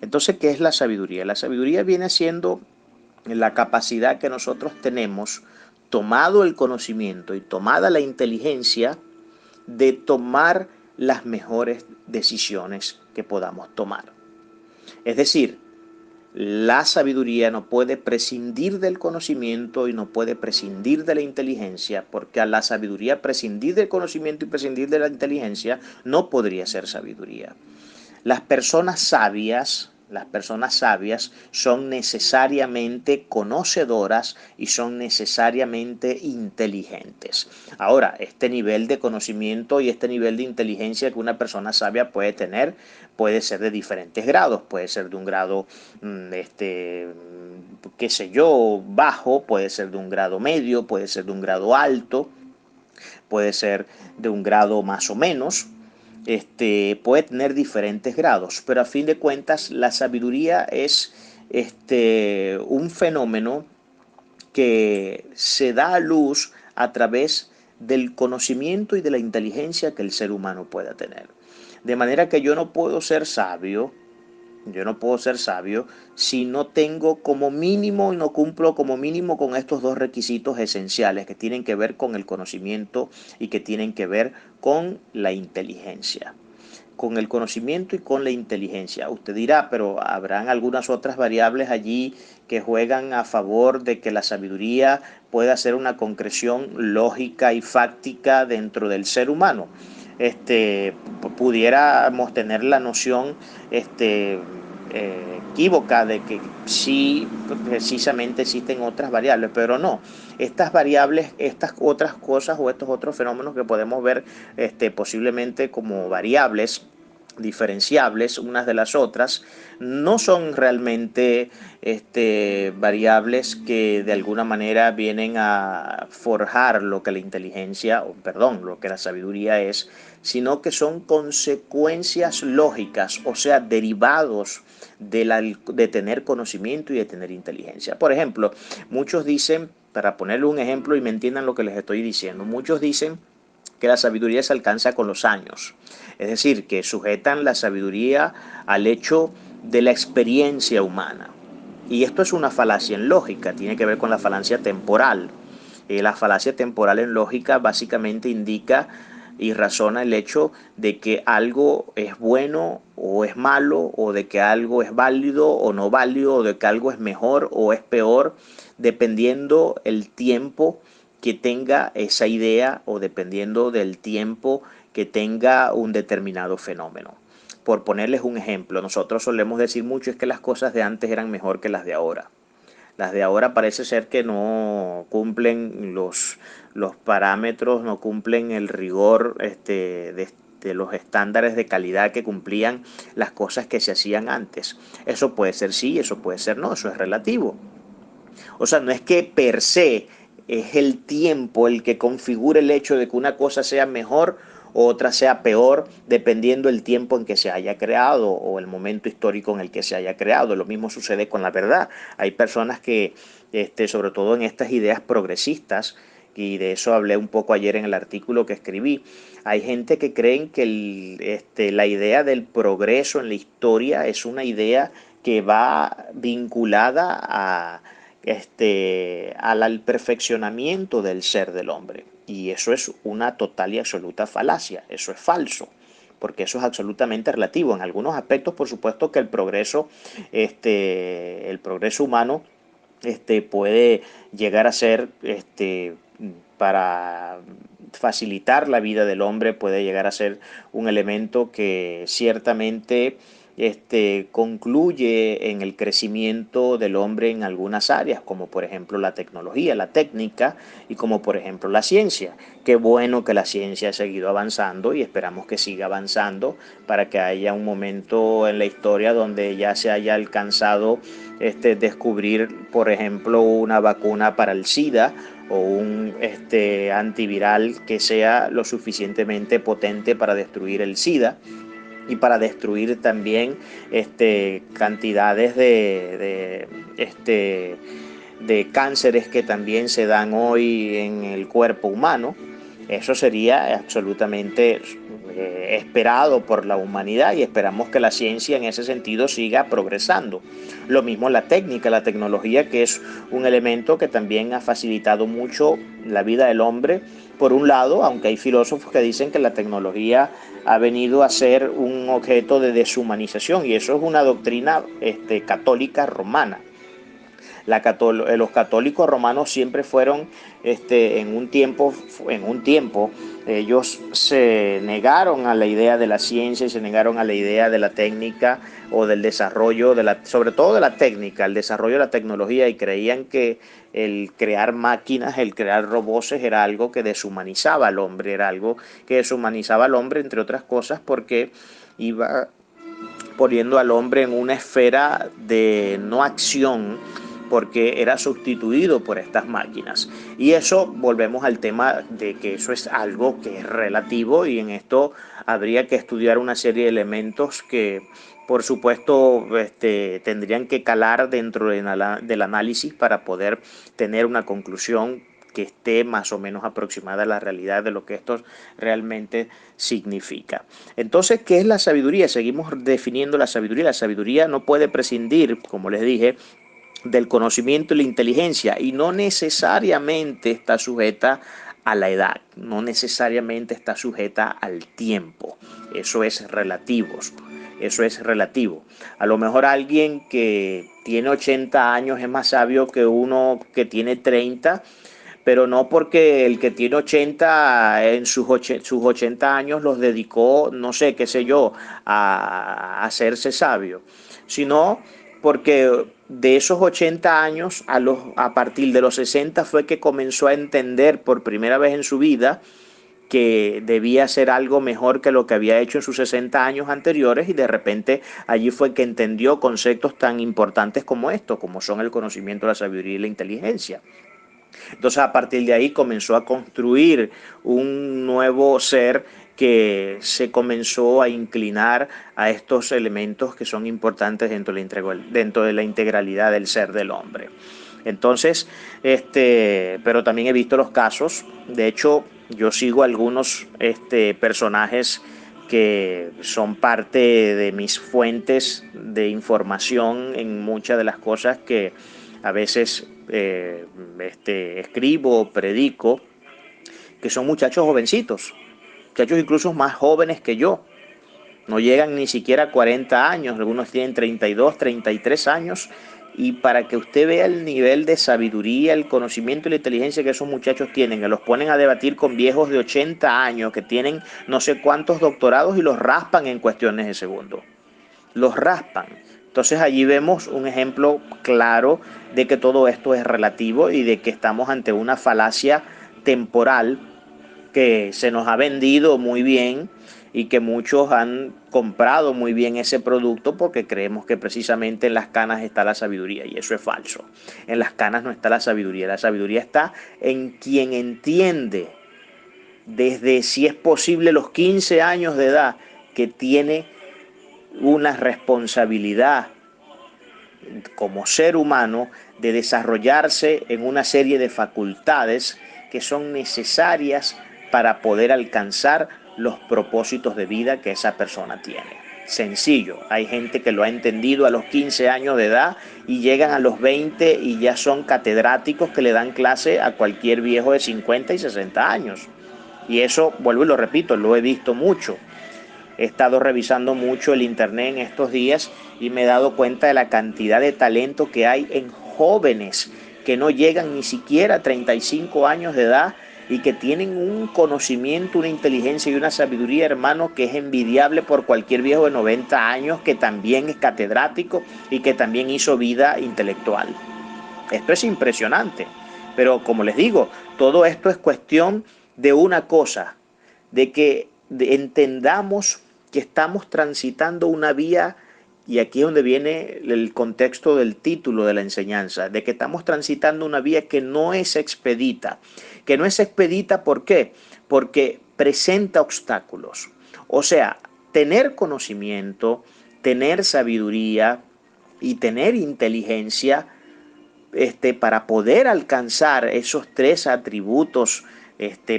Entonces, ¿qué es la sabiduría? La sabiduría viene siendo la capacidad que nosotros tenemos, tomado el conocimiento y tomada la inteligencia, de tomar las mejores decisiones que podamos tomar. Es decir, la sabiduría no puede prescindir del conocimiento y no puede prescindir de la inteligencia, porque a la sabiduría prescindir del conocimiento y prescindir de la inteligencia no podría ser sabiduría. Las personas sabias son necesariamente conocedoras y son necesariamente inteligentes. Ahora, este nivel de conocimiento y este nivel de inteligencia que una persona sabia puede tener puede ser de diferentes grados. Puede ser de un grado, qué sé yo, bajo, puede ser de un grado medio, puede ser de un grado alto, puede ser de un grado más o menos. Puede tener diferentes grados, pero a fin de cuentas la sabiduría es un fenómeno que se da a luz a través del conocimiento y de la inteligencia que el ser humano pueda tener. De manera que yo no puedo ser sabio si no tengo como mínimo y no cumplo como mínimo con estos dos requisitos esenciales que tienen que ver con el conocimiento y que tienen que ver con la inteligencia. Con el conocimiento y con la inteligencia. Usted dirá, pero habrán algunas otras variables allí que juegan a favor de que la sabiduría pueda ser una concreción lógica y fáctica dentro del ser humano. Pudiéramos tener la noción equívoca de que sí, precisamente existen otras variables, pero no. Estas variables, estas otras cosas o estos otros fenómenos que podemos ver posiblemente como variables diferenciables unas de las otras, no son realmente variables que de alguna manera vienen a forjar lo que la inteligencia, o perdón, lo que la sabiduría es, sino que son consecuencias lógicas, o sea, derivados de tener conocimiento y de tener inteligencia. Por ejemplo, muchos dicen, para ponerle un ejemplo y me entiendan lo que les estoy diciendo, muchos dicen que la sabiduría se alcanza con los años. Es decir, que sujetan la sabiduría al hecho de la experiencia humana. Y esto es una falacia en lógica, tiene que ver con la falacia temporal. La falacia temporal en lógica básicamente indica y razona el hecho de que algo es bueno o es malo, o de que algo es válido o no válido, o de que algo es mejor o es peor, dependiendo el tiempo que tenga esa idea o dependiendo del tiempo que tenga un determinado fenómeno. Por ponerles un ejemplo, nosotros solemos decir mucho es que las cosas de antes eran mejor que las de ahora. Las de ahora parece ser que no cumplen los parámetros, no cumplen el rigor de los estándares de calidad que cumplían las cosas que se hacían antes. Eso puede ser sí, eso puede ser no, eso es relativo. O sea, no es que per se es el tiempo el que configura el hecho de que una cosa sea mejor o otra sea peor, dependiendo el tiempo en que se haya creado o el momento histórico en el que se haya creado. Lo mismo sucede con la verdad. Hay personas que, sobre todo en estas ideas progresistas, y de eso hablé un poco ayer en el artículo que escribí, hay gente que creen que la idea del progreso en la historia es una idea que va vinculada al perfeccionamiento del ser del hombre. Y eso es una total y absoluta falacia, eso es falso, porque eso es absolutamente relativo. En algunos aspectos, por supuesto, que el progreso humano puede llegar a ser, para facilitar la vida del hombre, puede llegar a ser un elemento que ciertamente concluye en el crecimiento del hombre en algunas áreas, como por ejemplo la tecnología, la técnica, y como por ejemplo la ciencia. Qué bueno que la ciencia ha seguido avanzando y esperamos que siga avanzando para que haya un momento en la historia donde ya se haya alcanzado descubrir, por ejemplo, una vacuna para el SIDA o un antiviral que sea lo suficientemente potente para destruir el SIDA y para destruir también cantidades de cánceres que también se dan hoy en el cuerpo humano. Eso sería absolutamente esperado por la humanidad y esperamos que la ciencia en ese sentido siga progresando. Lo mismo la técnica, la tecnología, que es un elemento que también ha facilitado mucho la vida del hombre. Por un lado, aunque hay filósofos que dicen que la tecnología ha venido a ser un objeto de deshumanización, y eso es una doctrina católica romana. Los católicos romanos siempre fueron, en un tiempo, ellos se negaron a la idea de la ciencia y se negaron a la idea de la técnica o del desarrollo, sobre todo de la técnica, el desarrollo de la tecnología, y creían que el crear máquinas, el crear robots era algo que deshumanizaba al hombre, era algo que deshumanizaba al hombre, entre otras cosas, porque iba poniendo al hombre en una esfera de no acción, porque era sustituido por estas máquinas. Y eso, volvemos al tema de que eso es algo que es relativo, y en esto habría que estudiar una serie de elementos que, por supuesto, tendrían que calar dentro del análisis para poder tener una conclusión que esté más o menos aproximada a la realidad de lo que esto realmente significa. Entonces, ¿qué es la sabiduría? Seguimos definiendo la sabiduría. La sabiduría no puede prescindir, como les dije, del conocimiento y la inteligencia, y no necesariamente está sujeta a la edad, no necesariamente está sujeta al tiempo. Eso es relativo. Eso es relativo. A lo mejor alguien que tiene 80 años es más sabio que uno que tiene 30, pero no porque el que tiene 80 en sus 80 años los dedicó, no sé, qué sé yo, a hacerse sabio, sino porque de esos 80 años a partir de los 60 fue que comenzó a entender por primera vez en su vida que debía hacer algo mejor que lo que había hecho en sus 60 años anteriores, y de repente allí fue que entendió conceptos tan importantes como esto, como son el conocimiento, la sabiduría y la inteligencia. Entonces, a partir de ahí comenzó a construir un nuevo ser que se comenzó a inclinar a estos elementos que son importantes dentro de la integralidad del ser del hombre. Entonces, pero también he visto los casos, de hecho, yo sigo algunos personajes que son parte de mis fuentes de información en muchas de las cosas que a veces escribo, predico, que son muchachos jovencitos, muchachos incluso más jóvenes que yo. No llegan ni siquiera a 40 años, algunos tienen 32, 33 años. Y para que usted vea el nivel de sabiduría, el conocimiento y la inteligencia que esos muchachos tienen, que los ponen a debatir con viejos de 80 años, que tienen no sé cuántos doctorados y los raspan en cuestiones de segundos. Los raspan. Entonces allí vemos un ejemplo claro de que todo esto es relativo y de que estamos ante una falacia temporal que se nos ha vendido muy bien y que muchos han comprado muy bien ese producto porque creemos que precisamente en las canas está la sabiduría, y eso es falso. En las canas no está la sabiduría está en quien entiende desde, si es posible, los 15 años de edad, que tiene una responsabilidad como ser humano de desarrollarse en una serie de facultades que son necesarias para poder alcanzar los propósitos de vida que esa persona tiene. Sencillo, hay gente que lo ha entendido a los 15 años de edad y llegan a los 20 y ya son catedráticos que le dan clase a cualquier viejo de 50 y 60 años. Y eso, vuelvo y lo repito, lo he visto mucho. He estado revisando mucho el internet en estos días y me he dado cuenta de la cantidad de talento que hay en jóvenes que no llegan ni siquiera a 35 años de edad y que tienen un conocimiento, una inteligencia y una sabiduría, hermano, que es envidiable por cualquier viejo de 90 años que también es catedrático y que también hizo vida intelectual. Esto es impresionante. Pero como les digo, todo esto es cuestión de una cosa, de que entendamos que estamos transitando una vía, y aquí es donde viene el contexto del título de la enseñanza, de que estamos transitando una vía que no es expedita. Que no es expedita, ¿por qué? Porque presenta obstáculos. O sea, tener conocimiento, tener sabiduría y tener inteligencia para poder alcanzar esos tres atributos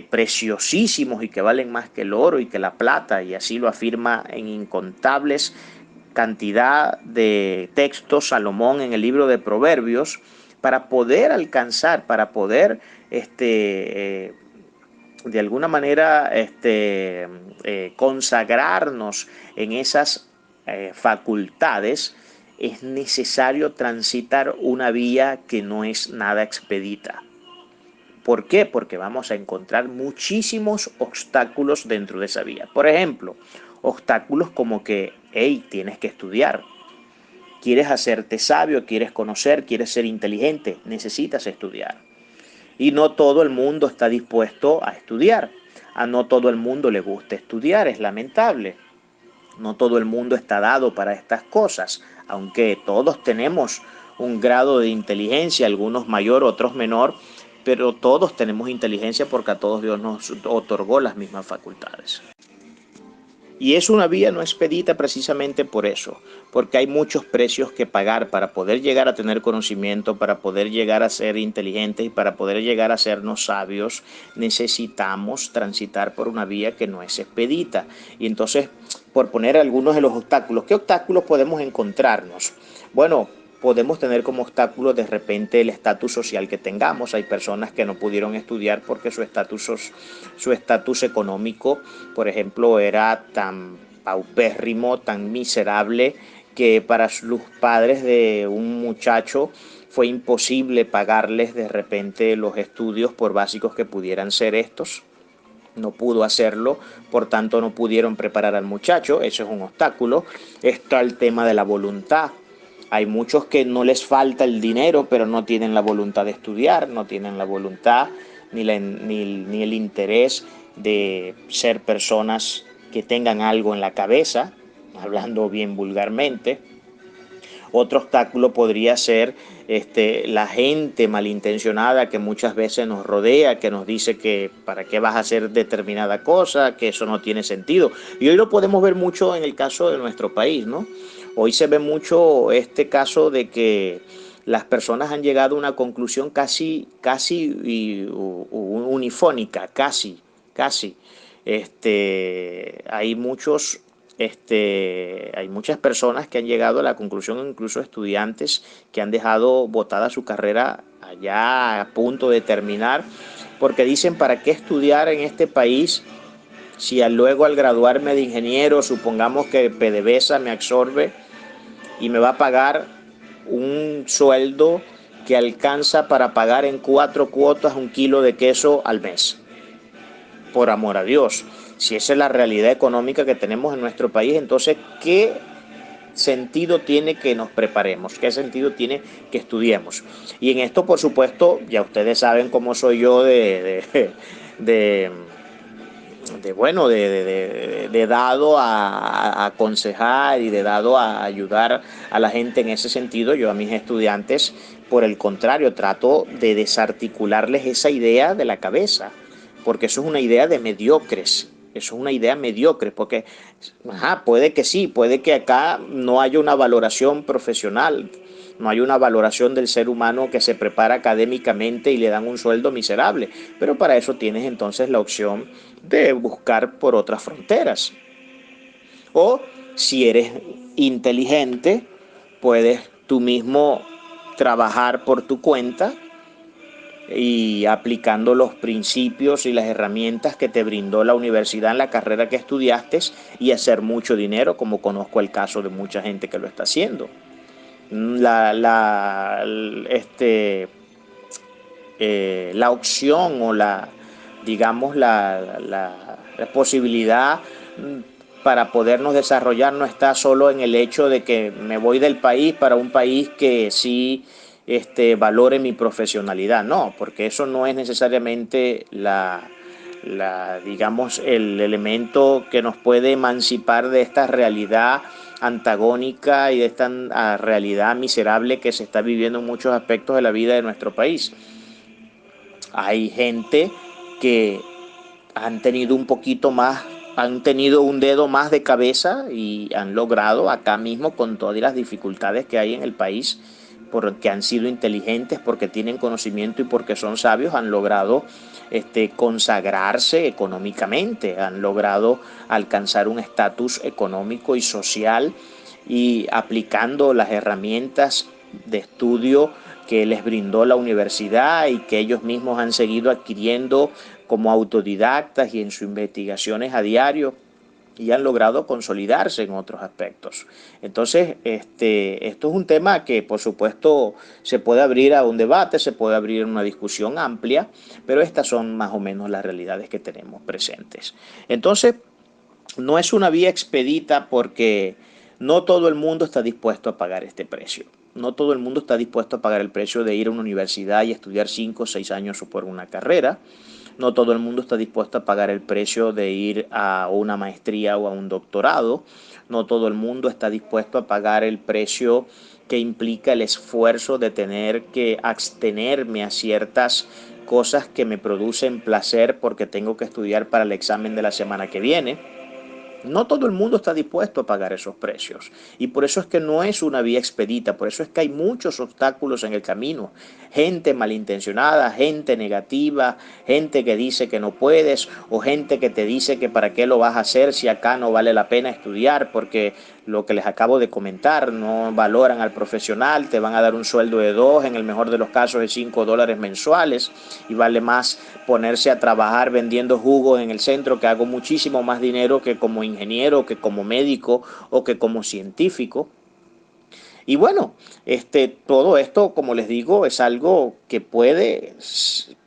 preciosísimos y que valen más que el oro y que la plata, y así lo afirma en incontables cantidad de textos Salomón en el libro de Proverbios, para poder alcanzar, para poder de alguna manera consagrarnos en esas facultades, es necesario transitar una vía que no es nada expedita. ¿Por qué? Porque vamos a encontrar muchísimos obstáculos dentro de esa vía. Por ejemplo, obstáculos como que, hey, tienes que estudiar. Quieres hacerte sabio, quieres conocer, quieres ser inteligente, necesitas estudiar. Y no todo el mundo está dispuesto a estudiar. A no todo el mundo le gusta estudiar, es lamentable. No todo el mundo está dado para estas cosas, aunque todos tenemos un grado de inteligencia, algunos mayor, otros menor, pero todos tenemos inteligencia porque a todos Dios nos otorgó las mismas facultades. Y es una vía no expedita precisamente por eso, porque hay muchos precios que pagar para poder llegar a tener conocimiento, para poder llegar a ser inteligentes y para poder llegar a sernos sabios. Necesitamos transitar por una vía que no es expedita. Y entonces, por poner algunos de los obstáculos, ¿qué obstáculos podemos encontrarnos? Bueno, podemos tener como obstáculo de repente el estatus social que tengamos. Hay personas que no pudieron estudiar porque su estatus económico, por ejemplo, era tan paupérrimo, tan miserable, que para los padres de un muchacho fue imposible pagarles de repente los estudios, por básicos que pudieran ser estos. No pudo hacerlo, por tanto no pudieron preparar al muchacho, eso es un obstáculo. Está el tema de la voluntad. Hay muchos que no les falta el dinero, pero no tienen la voluntad de estudiar, no tienen la voluntad ni el interés de ser personas que tengan algo en la cabeza, hablando bien vulgarmente. Otro obstáculo podría ser la gente malintencionada que muchas veces nos rodea, que nos dice que para qué vas a hacer determinada cosa, que eso no tiene sentido. Y hoy lo podemos ver mucho en el caso de nuestro país, ¿no? Hoy se ve mucho este caso de que las personas han llegado a una conclusión casi unifónica, casi. Hay muchos hay muchas personas que han llegado a la conclusión, incluso estudiantes, que han dejado botada su carrera allá a punto de terminar, porque dicen, ¿para qué estudiar en este país si luego al graduarme de ingeniero, supongamos que PDVSA me absorbe y me va a pagar un sueldo que alcanza para pagar en 4 cuotas 1 kilo de queso al mes? Por amor a Dios, si esa es la realidad económica que tenemos en nuestro país, entonces, ¿qué sentido tiene que nos preparemos? ¿Qué sentido tiene que estudiemos? Y en esto, por supuesto, ya ustedes saben cómo soy yo de, bueno, de dado a aconsejar y de dado a ayudar a la gente en ese sentido. Yo a mis estudiantes, por el contrario, trato de desarticularles esa idea de la cabeza, porque eso es una idea de mediocres. Eso es una idea mediocre, porque puede que sí, puede que acá no haya una valoración profesional, no hay una valoración del ser humano que se prepara académicamente y le dan un sueldo miserable, pero para eso tienes entonces la opción de buscar por otras fronteras. O si eres inteligente, puedes tú mismo trabajar por tu cuenta y aplicando los principios y las herramientas que te brindó la universidad en la carrera que estudiaste y hacer mucho dinero, como conozco el caso de mucha gente que lo está haciendo. La opción o digamos, la posibilidad para podernos desarrollar no está solo en el hecho de que me voy del país para un país que sí valore mi profesionalidad. No, porque eso no es necesariamente digamos, el elemento que nos puede emancipar de esta realidad antagónica y de esta realidad miserable que se está viviendo en muchos aspectos de la vida de nuestro país. Hay gente que han tenido un poquito más, han tenido un dedo más de cabeza y han logrado acá mismo, con todas las dificultades que hay en el país, porque han sido inteligentes, porque tienen conocimiento y porque son sabios, han logrado consagrarse económicamente, han logrado alcanzar un estatus económico y social, y aplicando las herramientas de estudio que les brindó la universidad y que ellos mismos han seguido adquiriendo como autodidactas y en sus investigaciones a diario, y han logrado consolidarse en otros aspectos. Entonces, esto es un tema que, por supuesto, se puede abrir a un debate, se puede abrir una discusión amplia, pero estas son más o menos las realidades que tenemos presentes. Entonces, no es una vía expedita porque no todo el mundo está dispuesto a pagar este precio. No todo el mundo está dispuesto a pagar el precio de ir a una universidad y estudiar 5 o 6 años por una carrera. No todo el mundo está dispuesto a pagar el precio de ir a una maestría o a un doctorado. No todo el mundo está dispuesto a pagar el precio que implica el esfuerzo de tener que abstenerme a ciertas cosas que me producen placer porque tengo que estudiar para el examen de la semana que viene. No todo el mundo está dispuesto a pagar esos precios, y por eso es que no es una vía expedita, por eso es que hay muchos obstáculos en el camino, gente malintencionada, gente negativa, gente que dice que no puedes, o gente que te dice que para qué lo vas a hacer si acá no vale la pena estudiar, porque lo que les acabo de comentar, no valoran al profesional, te van a dar un sueldo de 2, en el mejor de los casos de $5 mensuales, y vale más ponerse a trabajar vendiendo jugos en el centro, que hago muchísimo más dinero que como ingeniero, que como médico o que como científico. Y bueno, todo esto, como les digo, es algo que puede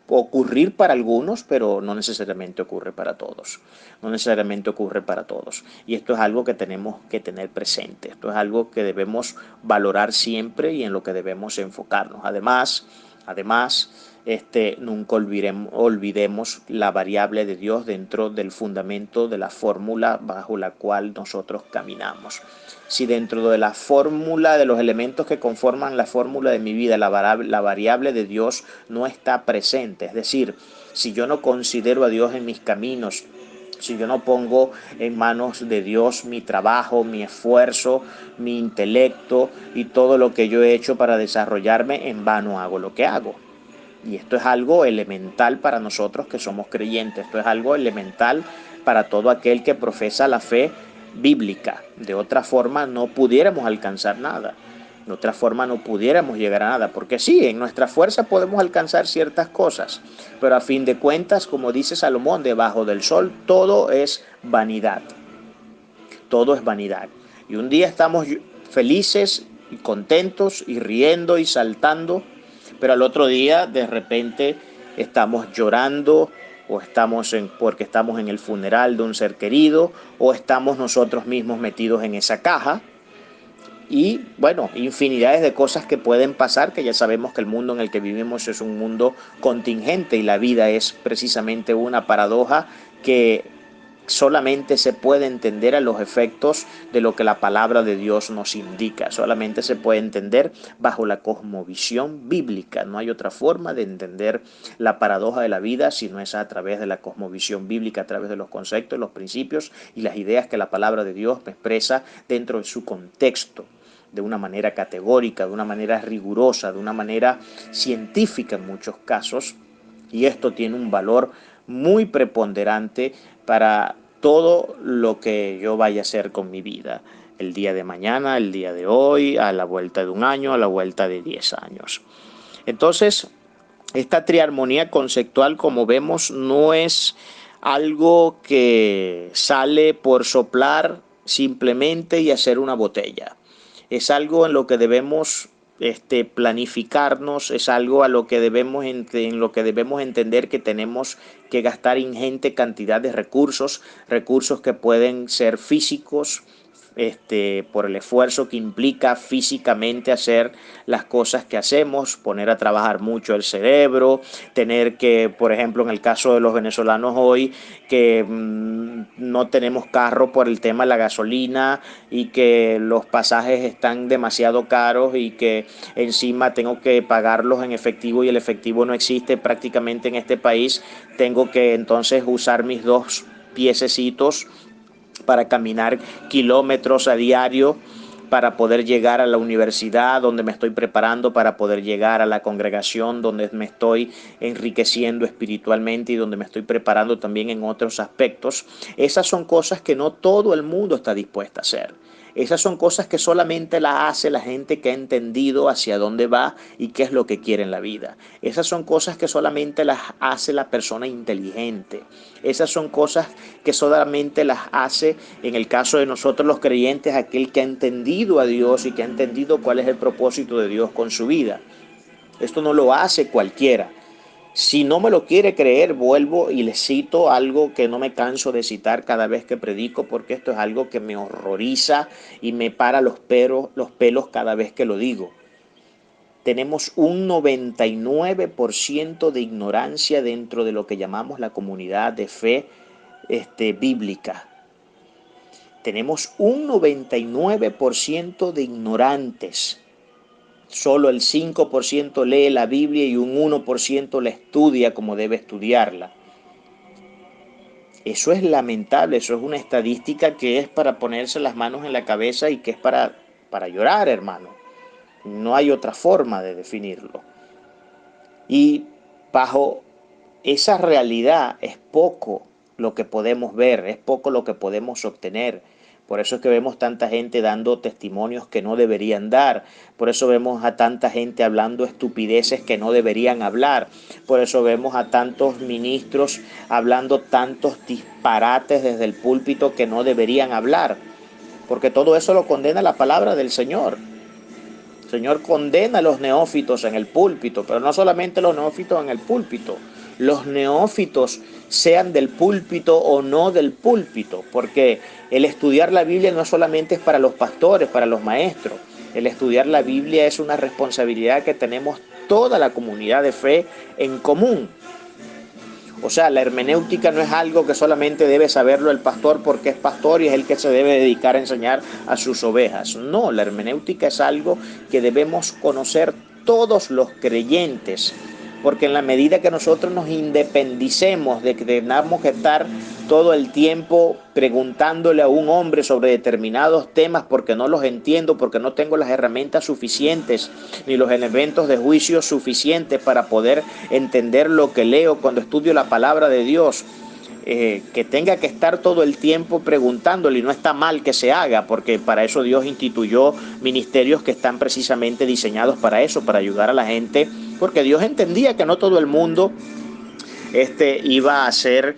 ocurrir para algunos, pero no necesariamente ocurre para todos. No necesariamente ocurre para todos. Y esto es algo que tenemos que tener presente. Esto es algo que debemos valorar siempre y en lo que debemos enfocarnos. Además, nunca olvidemos la variable de Dios dentro del fundamento de la fórmula bajo la cual nosotros caminamos. Si dentro de la fórmula, de los elementos que conforman la fórmula de mi vida, la variable de Dios no está presente, es decir, si yo no considero a Dios en mis caminos, si yo no pongo en manos de Dios mi trabajo, mi esfuerzo, mi intelecto y todo lo que yo he hecho para desarrollarme, en vano hago lo que hago. Y esto es algo elemental para nosotros que somos creyentes, esto es algo elemental para todo aquel que profesa la fe bíblica. De otra forma no pudiéramos alcanzar nada. De otra forma no pudiéramos llegar a nada, porque sí, en nuestra fuerza podemos alcanzar ciertas cosas, pero a fin de cuentas, como dice Salomón, debajo del sol todo es vanidad. Todo es vanidad. Y un día estamos felices y contentos y riendo y saltando, pero al otro día de repente estamos llorando o porque estamos en el funeral de un ser querido o estamos nosotros mismos metidos en esa caja. Y bueno, infinidades de cosas que pueden pasar, que ya sabemos que el mundo en el que vivimos es un mundo contingente y la vida es precisamente una paradoja que solamente se puede entender a los efectos de lo que la palabra de Dios nos indica. Solamente se puede entender bajo la cosmovisión bíblica. No hay otra forma de entender la paradoja de la vida si no es a través de la cosmovisión bíblica, a través de los conceptos, los principios y las ideas que la palabra de Dios expresa dentro de su contexto, de una manera categórica, de una manera rigurosa, de una manera científica en muchos casos, y esto tiene un valor muy preponderante para todo lo que yo vaya a hacer con mi vida, el día de mañana, el día de hoy, a la vuelta de un año, a la vuelta de 10 años. Entonces, esta triarmonía conceptual, como vemos, no es algo que sale por soplar simplemente y hacer una botella. Es algo en lo que debemos planificarnos, es algo en lo que debemos entender que tenemos que gastar ingente cantidad de recursos que pueden ser físicos, por el esfuerzo que implica físicamente hacer las cosas que hacemos, poner a trabajar mucho el cerebro, tener que, por ejemplo, en el caso de los venezolanos hoy, que no tenemos carro por el tema de la gasolina y que los pasajes están demasiado caros y que encima tengo que pagarlos en efectivo y el efectivo no existe prácticamente en este país, tengo que entonces usar mis dos piececitos para caminar kilómetros a diario para poder llegar a la universidad donde me estoy preparando, para poder llegar a la congregación donde me estoy enriqueciendo espiritualmente y donde me estoy preparando también en otros aspectos. Esas son cosas que no todo el mundo está dispuesta a hacer. Esas son cosas que solamente las hace la gente que ha entendido hacia dónde va y qué es lo que quiere en la vida. Esas son cosas que solamente las hace la persona inteligente. Esas son cosas que solamente las hace, en el caso de nosotros los creyentes, aquel que ha entendido a Dios y que ha entendido cuál es el propósito de Dios con su vida. Esto no lo hace cualquiera. Si no me lo quiere creer, vuelvo y le cito algo que no me canso de citar cada vez que predico, porque esto es algo que me horroriza y me para los pelos cada vez que lo digo. Tenemos un 99% de ignorancia dentro de lo que llamamos la comunidad de fe bíblica. Tenemos un 99% de ignorantes. Solo el 5% lee la Biblia y un 1% la estudia como debe estudiarla. Eso es lamentable, eso es una estadística que es para ponerse las manos en la cabeza y que es para llorar, hermano. No hay otra forma de definirlo. Y bajo esa realidad es poco lo que podemos ver, es poco lo que podemos obtener. Por eso es que vemos tanta gente dando testimonios que no deberían dar. Por eso vemos a tanta gente hablando estupideces que no deberían hablar. Por eso vemos a tantos ministros hablando tantos disparates desde el púlpito que no deberían hablar. Porque todo eso lo condena la palabra del Señor. El Señor condena a los neófitos en el púlpito, pero no solamente los neófitos en el púlpito. Los neófitos, sean del púlpito o no del púlpito, porque el estudiar la Biblia no solamente es para los pastores, para los maestros. El estudiar la Biblia es una responsabilidad que tenemos toda la comunidad de fe en común. O sea, la hermenéutica no es algo que solamente debe saberlo el pastor porque es pastor y es el que se debe dedicar a enseñar a sus ovejas. No, la hermenéutica es algo que debemos conocer todos los creyentes, porque en la medida que nosotros nos independicemos de que tengamos que estar todo el tiempo preguntándole a un hombre sobre determinados temas porque no los entiendo, porque no tengo las herramientas suficientes ni los elementos de juicio suficientes para poder entender lo que leo cuando estudio la palabra de Dios, que tenga que estar todo el tiempo preguntándole, y no está mal que se haga, porque para eso Dios instituyó ministerios que están precisamente diseñados para eso, para ayudar a la gente, porque Dios entendía que no todo el mundo iba a ser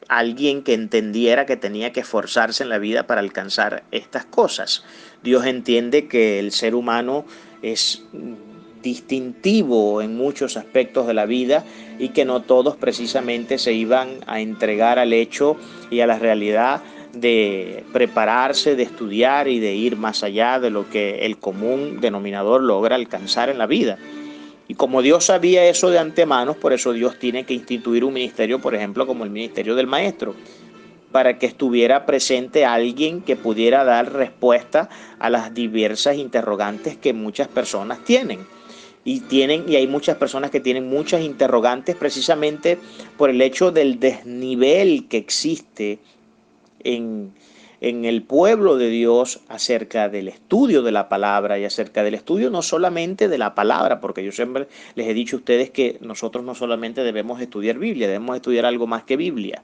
alguien que entendiera que tenía que esforzarse en la vida para alcanzar estas cosas. Dios entiende que el ser humano es distintivo en muchos aspectos de la vida y que no todos precisamente se iban a entregar al hecho y a la realidad de prepararse, de estudiar y de ir más allá de lo que el común denominador logra alcanzar en la vida. Y como Dios sabía eso de antemano, por eso Dios tiene que instituir un ministerio, por ejemplo, como el ministerio del maestro, para que estuviera presente alguien que pudiera dar respuesta a las diversas interrogantes que muchas personas tienen. Y hay muchas personas que tienen muchas interrogantes precisamente por el hecho del desnivel que existe en, en el pueblo de Dios acerca del estudio de la palabra y acerca del estudio no solamente de la palabra, porque yo siempre les he dicho a ustedes que nosotros no solamente debemos estudiar Biblia, debemos estudiar algo más que Biblia.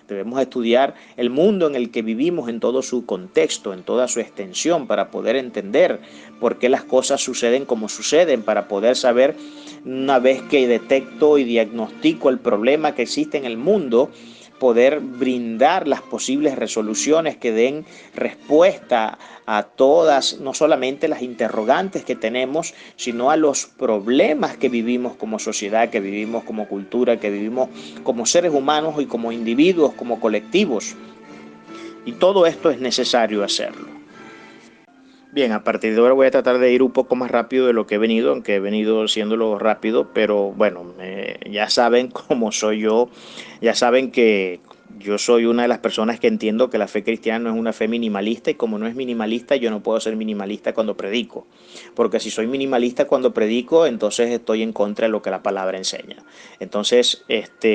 Debemos estudiar el mundo en el que vivimos en todo su contexto, en toda su extensión, para poder entender por qué las cosas suceden como suceden, para poder saber, una vez que detecto y diagnostico el problema que existe en el mundo, poder brindar las posibles resoluciones que den respuesta a todas, no solamente las interrogantes que tenemos, sino a los problemas que vivimos como sociedad, que vivimos como cultura, que vivimos como seres humanos y como individuos, como colectivos. Y todo esto es necesario hacerlo. Bien, a partir de ahora voy a tratar de ir un poco más rápido de lo que he venido, aunque he venido haciéndolo rápido, pero bueno, ya saben cómo soy yo, ya saben que yo soy una de las personas que entiendo que la fe cristiana no es una fe minimalista, y como no es minimalista, yo no puedo ser minimalista cuando predico, porque si soy minimalista cuando predico, entonces estoy en contra de lo que la palabra enseña. Entonces, esto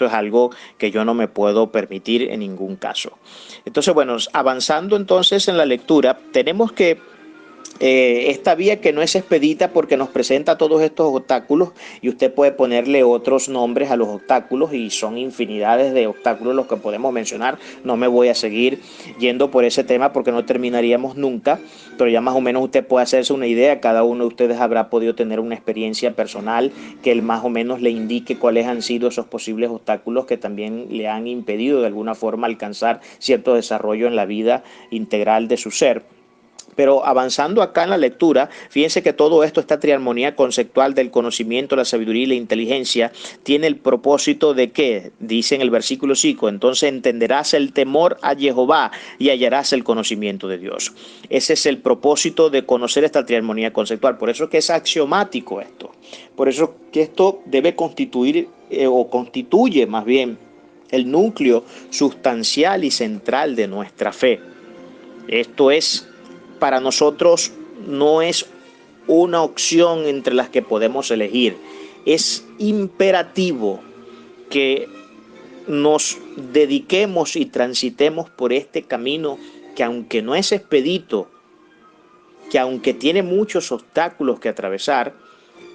es algo que yo no me puedo permitir en ningún caso. Entonces, bueno, avanzando entonces en la lectura, tenemos que esta vía que no es expedita porque nos presenta todos estos obstáculos, y usted puede ponerle otros nombres a los obstáculos y son infinidades de obstáculos los que podemos mencionar. No me voy a seguir yendo por ese tema porque no terminaríamos nunca, pero ya más o menos usted puede hacerse una idea. Cada uno de ustedes habrá podido tener una experiencia personal que él más o menos le indique cuáles han sido esos posibles obstáculos que también le han impedido de alguna forma alcanzar cierto desarrollo en la vida integral de su ser. Pero avanzando acá en la lectura, fíjense que todo esto, esta triarmonía conceptual del conocimiento, la sabiduría y la inteligencia, tiene el propósito de que, dice en el versículo 5, entonces entenderás el temor a Jehová y hallarás el conocimiento de Dios. Ese es el propósito de conocer esta triarmonía conceptual. Por eso es que es axiomático esto. Por eso que esto debe constituir o constituye más bien el núcleo sustancial y central de nuestra fe. Esto es, para nosotros no es una opción entre las que podemos elegir. Es imperativo que nos dediquemos y transitemos por este camino que, aunque no es expedito, que aunque tiene muchos obstáculos que atravesar,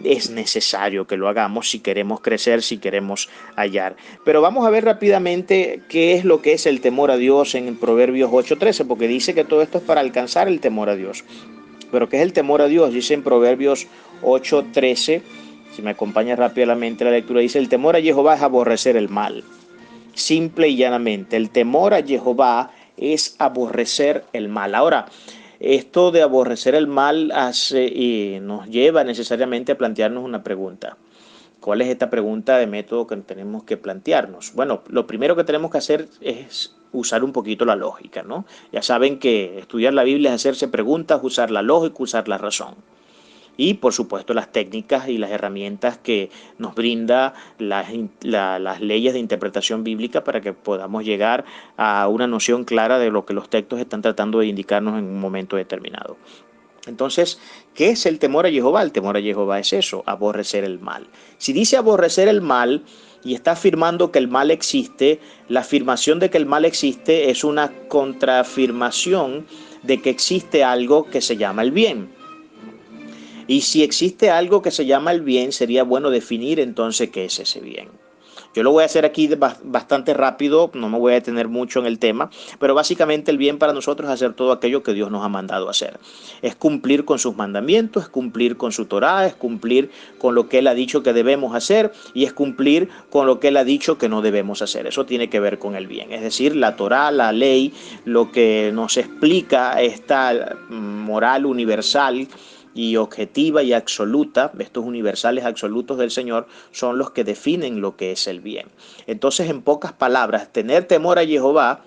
es necesario que lo hagamos si queremos crecer, si queremos hallar. Pero vamos a ver rápidamente qué es lo que es el temor a Dios en Proverbios 8:13, porque dice que todo esto es para alcanzar el temor a Dios. Pero ¿qué es el temor a Dios? Dice en Proverbios 8:13, si me acompaña rápidamente la lectura, dice: el temor a Jehová es aborrecer el mal. Simple y llanamente, el temor a Jehová es aborrecer el mal. Ahora, esto de aborrecer el mal nos lleva necesariamente a plantearnos una pregunta. ¿Cuál es esta pregunta de método que tenemos que plantearnos? Bueno, lo primero que tenemos que hacer es usar un poquito la lógica, ¿no? Ya saben que estudiar la Biblia es hacerse preguntas, usar la lógica, usar la razón. Y por supuesto las técnicas y las herramientas que nos brinda las leyes de interpretación bíblica para que podamos llegar a una noción clara de lo que los textos están tratando de indicarnos en un momento determinado. Entonces, ¿qué es el temor a Jehová? El temor a Jehová es eso, aborrecer el mal. Si dice aborrecer el mal y está afirmando que el mal existe, la afirmación de que el mal existe es una contraafirmación de que existe algo que se llama el bien. Y si existe algo que se llama el bien, sería bueno definir entonces qué es ese bien. Yo lo voy a hacer aquí bastante rápido, no me voy a detener mucho en el tema, pero básicamente el bien para nosotros es hacer todo aquello que Dios nos ha mandado a hacer. Es cumplir con sus mandamientos, es cumplir con su Torá, es cumplir con lo que Él ha dicho que debemos hacer y es cumplir con lo que Él ha dicho que no debemos hacer. Eso tiene que ver con el bien. Es decir, la Torá, la ley, lo que nos explica esta moral universal y objetiva y absoluta, estos universales absolutos del Señor, son los que definen lo que es el bien. Entonces, en pocas palabras, tener temor a Jehová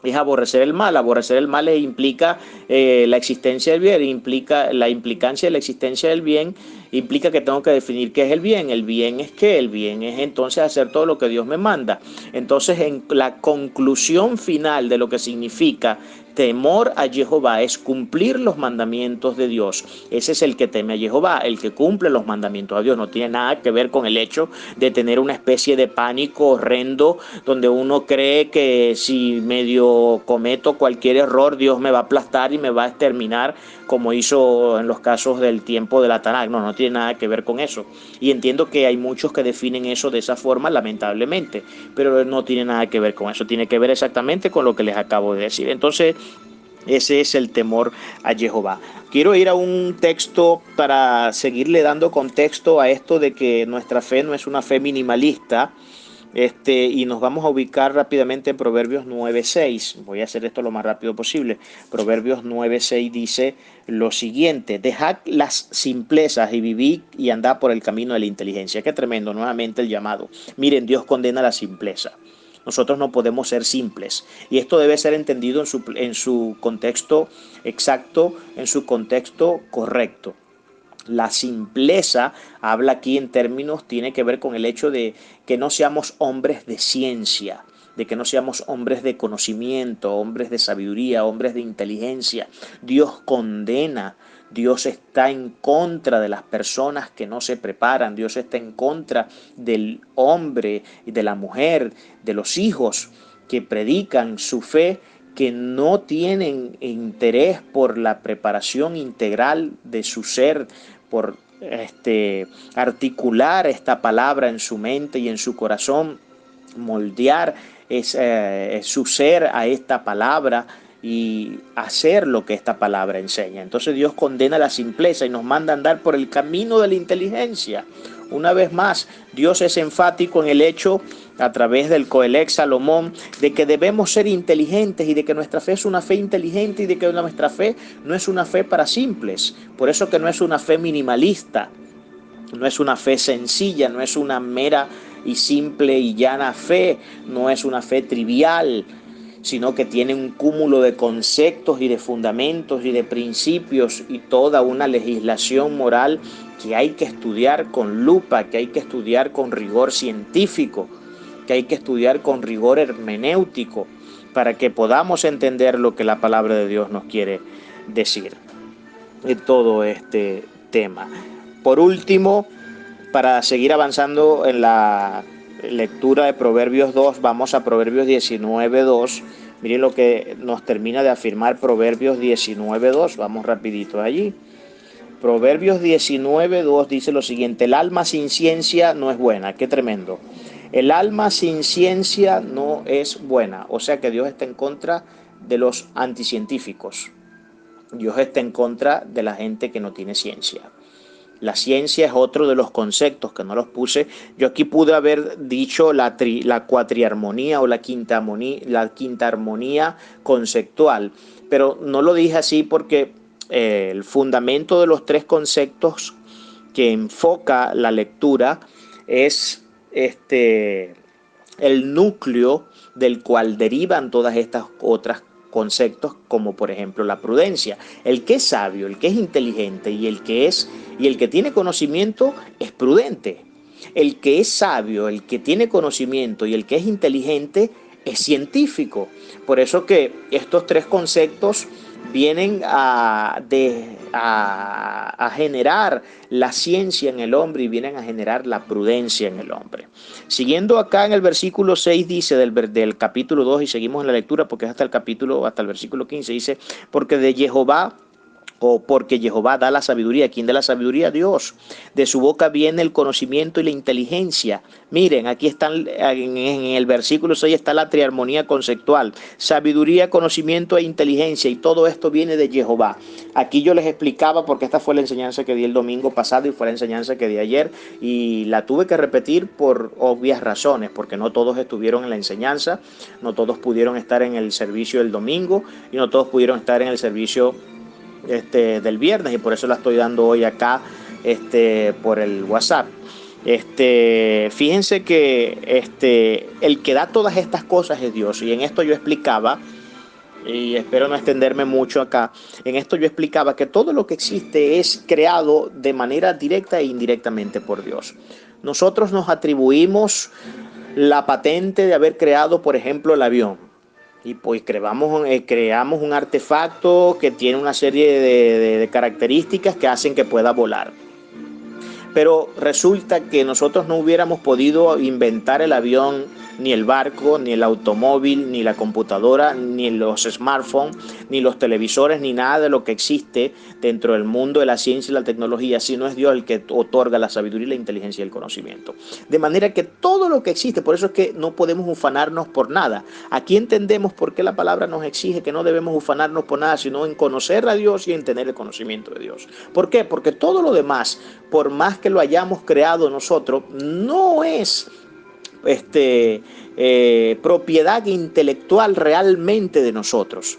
es aborrecer el mal. Aborrecer el mal implica la existencia del bien, implica la implicancia de la existencia del bien, implica que tengo que definir qué es el bien. El bien es qué, el bien es entonces hacer todo lo que Dios me manda. Entonces, en la conclusión final de lo que significa temor a Jehová es cumplir los mandamientos de Dios. Ese es el que teme a Jehová, el que cumple los mandamientos de Dios. No tiene nada que ver con el hecho de tener una especie de pánico horrendo donde uno cree que si medio cometo cualquier error Dios me va a aplastar y me va a exterminar, como hizo en los casos del tiempo de la Tanakh. No, no tiene nada que ver con eso. Y entiendo que hay muchos que definen eso de esa forma, lamentablemente, pero no tiene nada que ver con eso. Tiene que ver exactamente con lo que les acabo de decir. Entonces, ese es el temor a Jehová. Quiero ir a un texto para seguirle dando contexto a esto de que nuestra fe no es una fe minimalista. Y nos vamos a ubicar rápidamente en Proverbios 9:6. Voy a hacer esto lo más rápido posible. Proverbios 9:6 dice lo siguiente: dejad las simplezas y vivid y andad por el camino de la inteligencia. Qué tremendo, nuevamente el llamado. Miren, Dios condena la simpleza. Nosotros no podemos ser simples. Y esto debe ser entendido en su contexto exacto, en su contexto correcto. La simpleza, habla aquí en términos, tiene que ver con el hecho de que no seamos hombres de ciencia, de que no seamos hombres de conocimiento, hombres de sabiduría, hombres de inteligencia. Dios condena, Dios está en contra de las personas que no se preparan, Dios está en contra del hombre y de la mujer, de los hijos que predican su fe, que no tienen interés por la preparación integral de su ser, por articular esta palabra en su mente y en su corazón, moldear su ser a esta palabra y hacer lo que esta palabra enseña. Entonces Dios condena la simpleza y nos manda a andar por el camino de la inteligencia. Una vez más, Dios es enfático en el hecho, a través del Coelec Salomón, de que debemos ser inteligentes y de que nuestra fe es una fe inteligente y de que nuestra fe no es una fe para simples. Por eso que no es una fe minimalista, no es una fe sencilla, no es una mera y simple y llana fe, no es una fe trivial, sino que tiene un cúmulo de conceptos y de fundamentos y de principios y toda una legislación moral que hay que estudiar con lupa, que hay que estudiar con rigor científico, que hay que estudiar con rigor hermenéutico, para que podamos entender lo que la palabra de Dios nos quiere decir en todo este tema. Por último, para seguir avanzando en la lectura de Proverbios 2, vamos a Proverbios 19:2. Miren lo que nos termina de afirmar Proverbios 19:2. Vamos rapidito allí. Proverbios 19:2 dice lo siguiente: el alma sin ciencia no es buena. Qué tremendo. El alma sin ciencia no es buena. O sea que Dios está en contra de los anticientíficos. Dios está en contra de la gente que no tiene ciencia. La ciencia es otro de los conceptos que no los puse. Yo aquí pude haber dicho la cuatriarmonía o la quinta armonía conceptual, pero no lo dije así porque el fundamento de los tres conceptos que enfoca la lectura es el núcleo del cual derivan todas estas otras conceptos, como por ejemplo la prudencia. El que es sabio, el que es inteligente y el que tiene conocimiento es prudente. El que es sabio, el que tiene conocimiento y el que es inteligente es científico. Por eso que estos tres conceptos vienen a generar la ciencia en el hombre y vienen a generar la prudencia en el hombre. Siguiendo acá en el versículo 6 dice del capítulo 2, y seguimos en la lectura porque es hasta el versículo 15, dice: porque de Jehová o porque Jehová da la sabiduría. ¿Quién da la sabiduría? Dios. De su boca viene el conocimiento y la inteligencia. Miren, aquí están, en el versículo 6 está la triarmonía conceptual. Sabiduría, conocimiento e inteligencia. Y todo esto viene de Jehová. Aquí yo les explicaba, porque esta fue la enseñanza que di el domingo pasado y fue la enseñanza que di ayer. Y la tuve que repetir por obvias razones, porque no todos estuvieron en la enseñanza, no todos pudieron estar en el servicio del domingo y no todos pudieron estar en el servicio del viernes, y por eso la estoy dando hoy acá por el WhatsApp. Fíjense que el que da todas estas cosas es Dios, y en esto yo explicaba, y espero no extenderme mucho acá, en esto yo explicaba que todo lo que existe es creado de manera directa e indirectamente por Dios. Nosotros nos atribuimos la patente de haber creado, por ejemplo, el avión. Y pues creamos un artefacto que tiene una serie de características que hacen que pueda volar. Pero resulta que nosotros no hubiéramos podido inventar el avión, ni el barco, ni el automóvil, ni la computadora, ni los smartphones, ni los televisores, ni nada de lo que existe dentro del mundo de la ciencia y la tecnología, si no es Dios el que otorga la sabiduría, la inteligencia y el conocimiento. De manera que todo lo que existe, por eso es que no podemos ufanarnos por nada. Aquí entendemos por qué la palabra nos exige que no debemos ufanarnos por nada, sino en conocer a Dios y en tener el conocimiento de Dios. ¿Por qué? Porque todo lo demás, por más que lo hayamos creado nosotros, no es propiedad intelectual realmente de nosotros.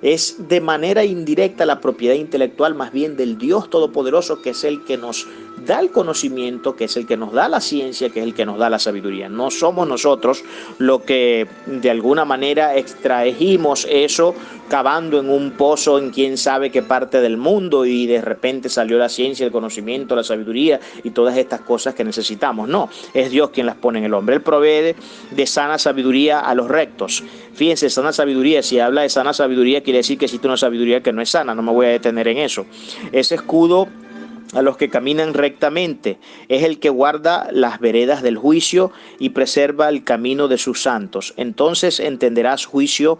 Es de manera indirecta la propiedad intelectual más bien del Dios Todopoderoso, que es el que nos da el conocimiento, que es el que nos da la ciencia, que es el que nos da la sabiduría. No somos nosotros lo que de alguna manera extrajimos eso cavando en un pozo en quién sabe qué parte del mundo y de repente salió la ciencia, el conocimiento, la sabiduría y todas estas cosas que necesitamos. No, es Dios quien las pone en el hombre. Él provee de sana sabiduría a los rectos. Fíjense, sana sabiduría, si habla de sana sabiduría quiere decir que existe una sabiduría que no es sana, no me voy a detener en eso. Ese escudo a los que caminan rectamente es el que guarda las veredas del juicio y preserva el camino de sus santos. Entonces entenderás justicia,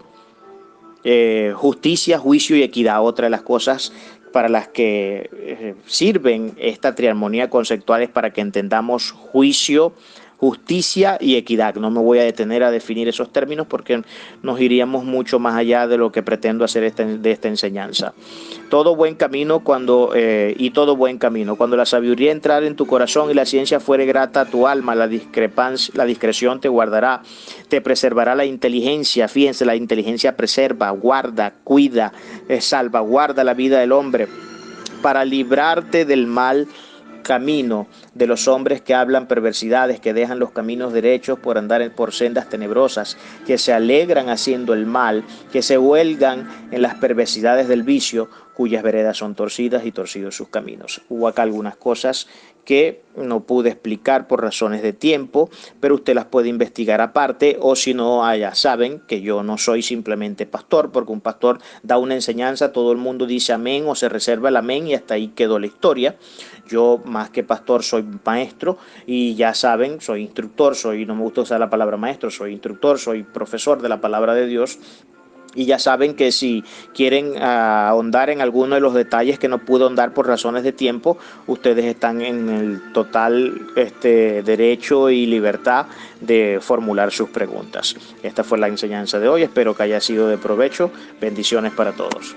juicio y equidad. Otra de las cosas para las que sirven esta triarmonía conceptual es para que entendamos juicio, justicia y equidad. No me voy a detener a definir esos términos porque nos iríamos mucho más allá de lo que pretendo hacer de esta enseñanza. Todo buen camino cuando la sabiduría entrare en tu corazón y la ciencia fuere grata a tu alma, la discreción te guardará, te preservará la inteligencia. Fíjense, la inteligencia preserva, guarda, cuida, salvaguarda la vida del hombre para librarte del mal camino de los hombres que hablan perversidades, que dejan los caminos derechos por andar por sendas tenebrosas, que se alegran haciendo el mal, que se huelgan en las perversidades del vicio, cuyas veredas son torcidas y torcidos sus caminos. Hubo acá algunas cosas que no pude explicar por razones de tiempo, pero usted las puede investigar aparte, o si no, ya saben que yo no soy simplemente pastor, porque un pastor da una enseñanza, todo el mundo dice amén o se reserva el amén y hasta ahí quedó la historia. Yo más que pastor soy maestro y ya saben, soy instructor, no me gusta usar la palabra maestro, soy instructor, soy profesor de la palabra de Dios. Y ya saben que si quieren ahondar en alguno de los detalles que no pude ahondar por razones de tiempo, ustedes están en el total derecho y libertad de formular sus preguntas. Esta fue la enseñanza de hoy, espero que haya sido de provecho. Bendiciones para todos.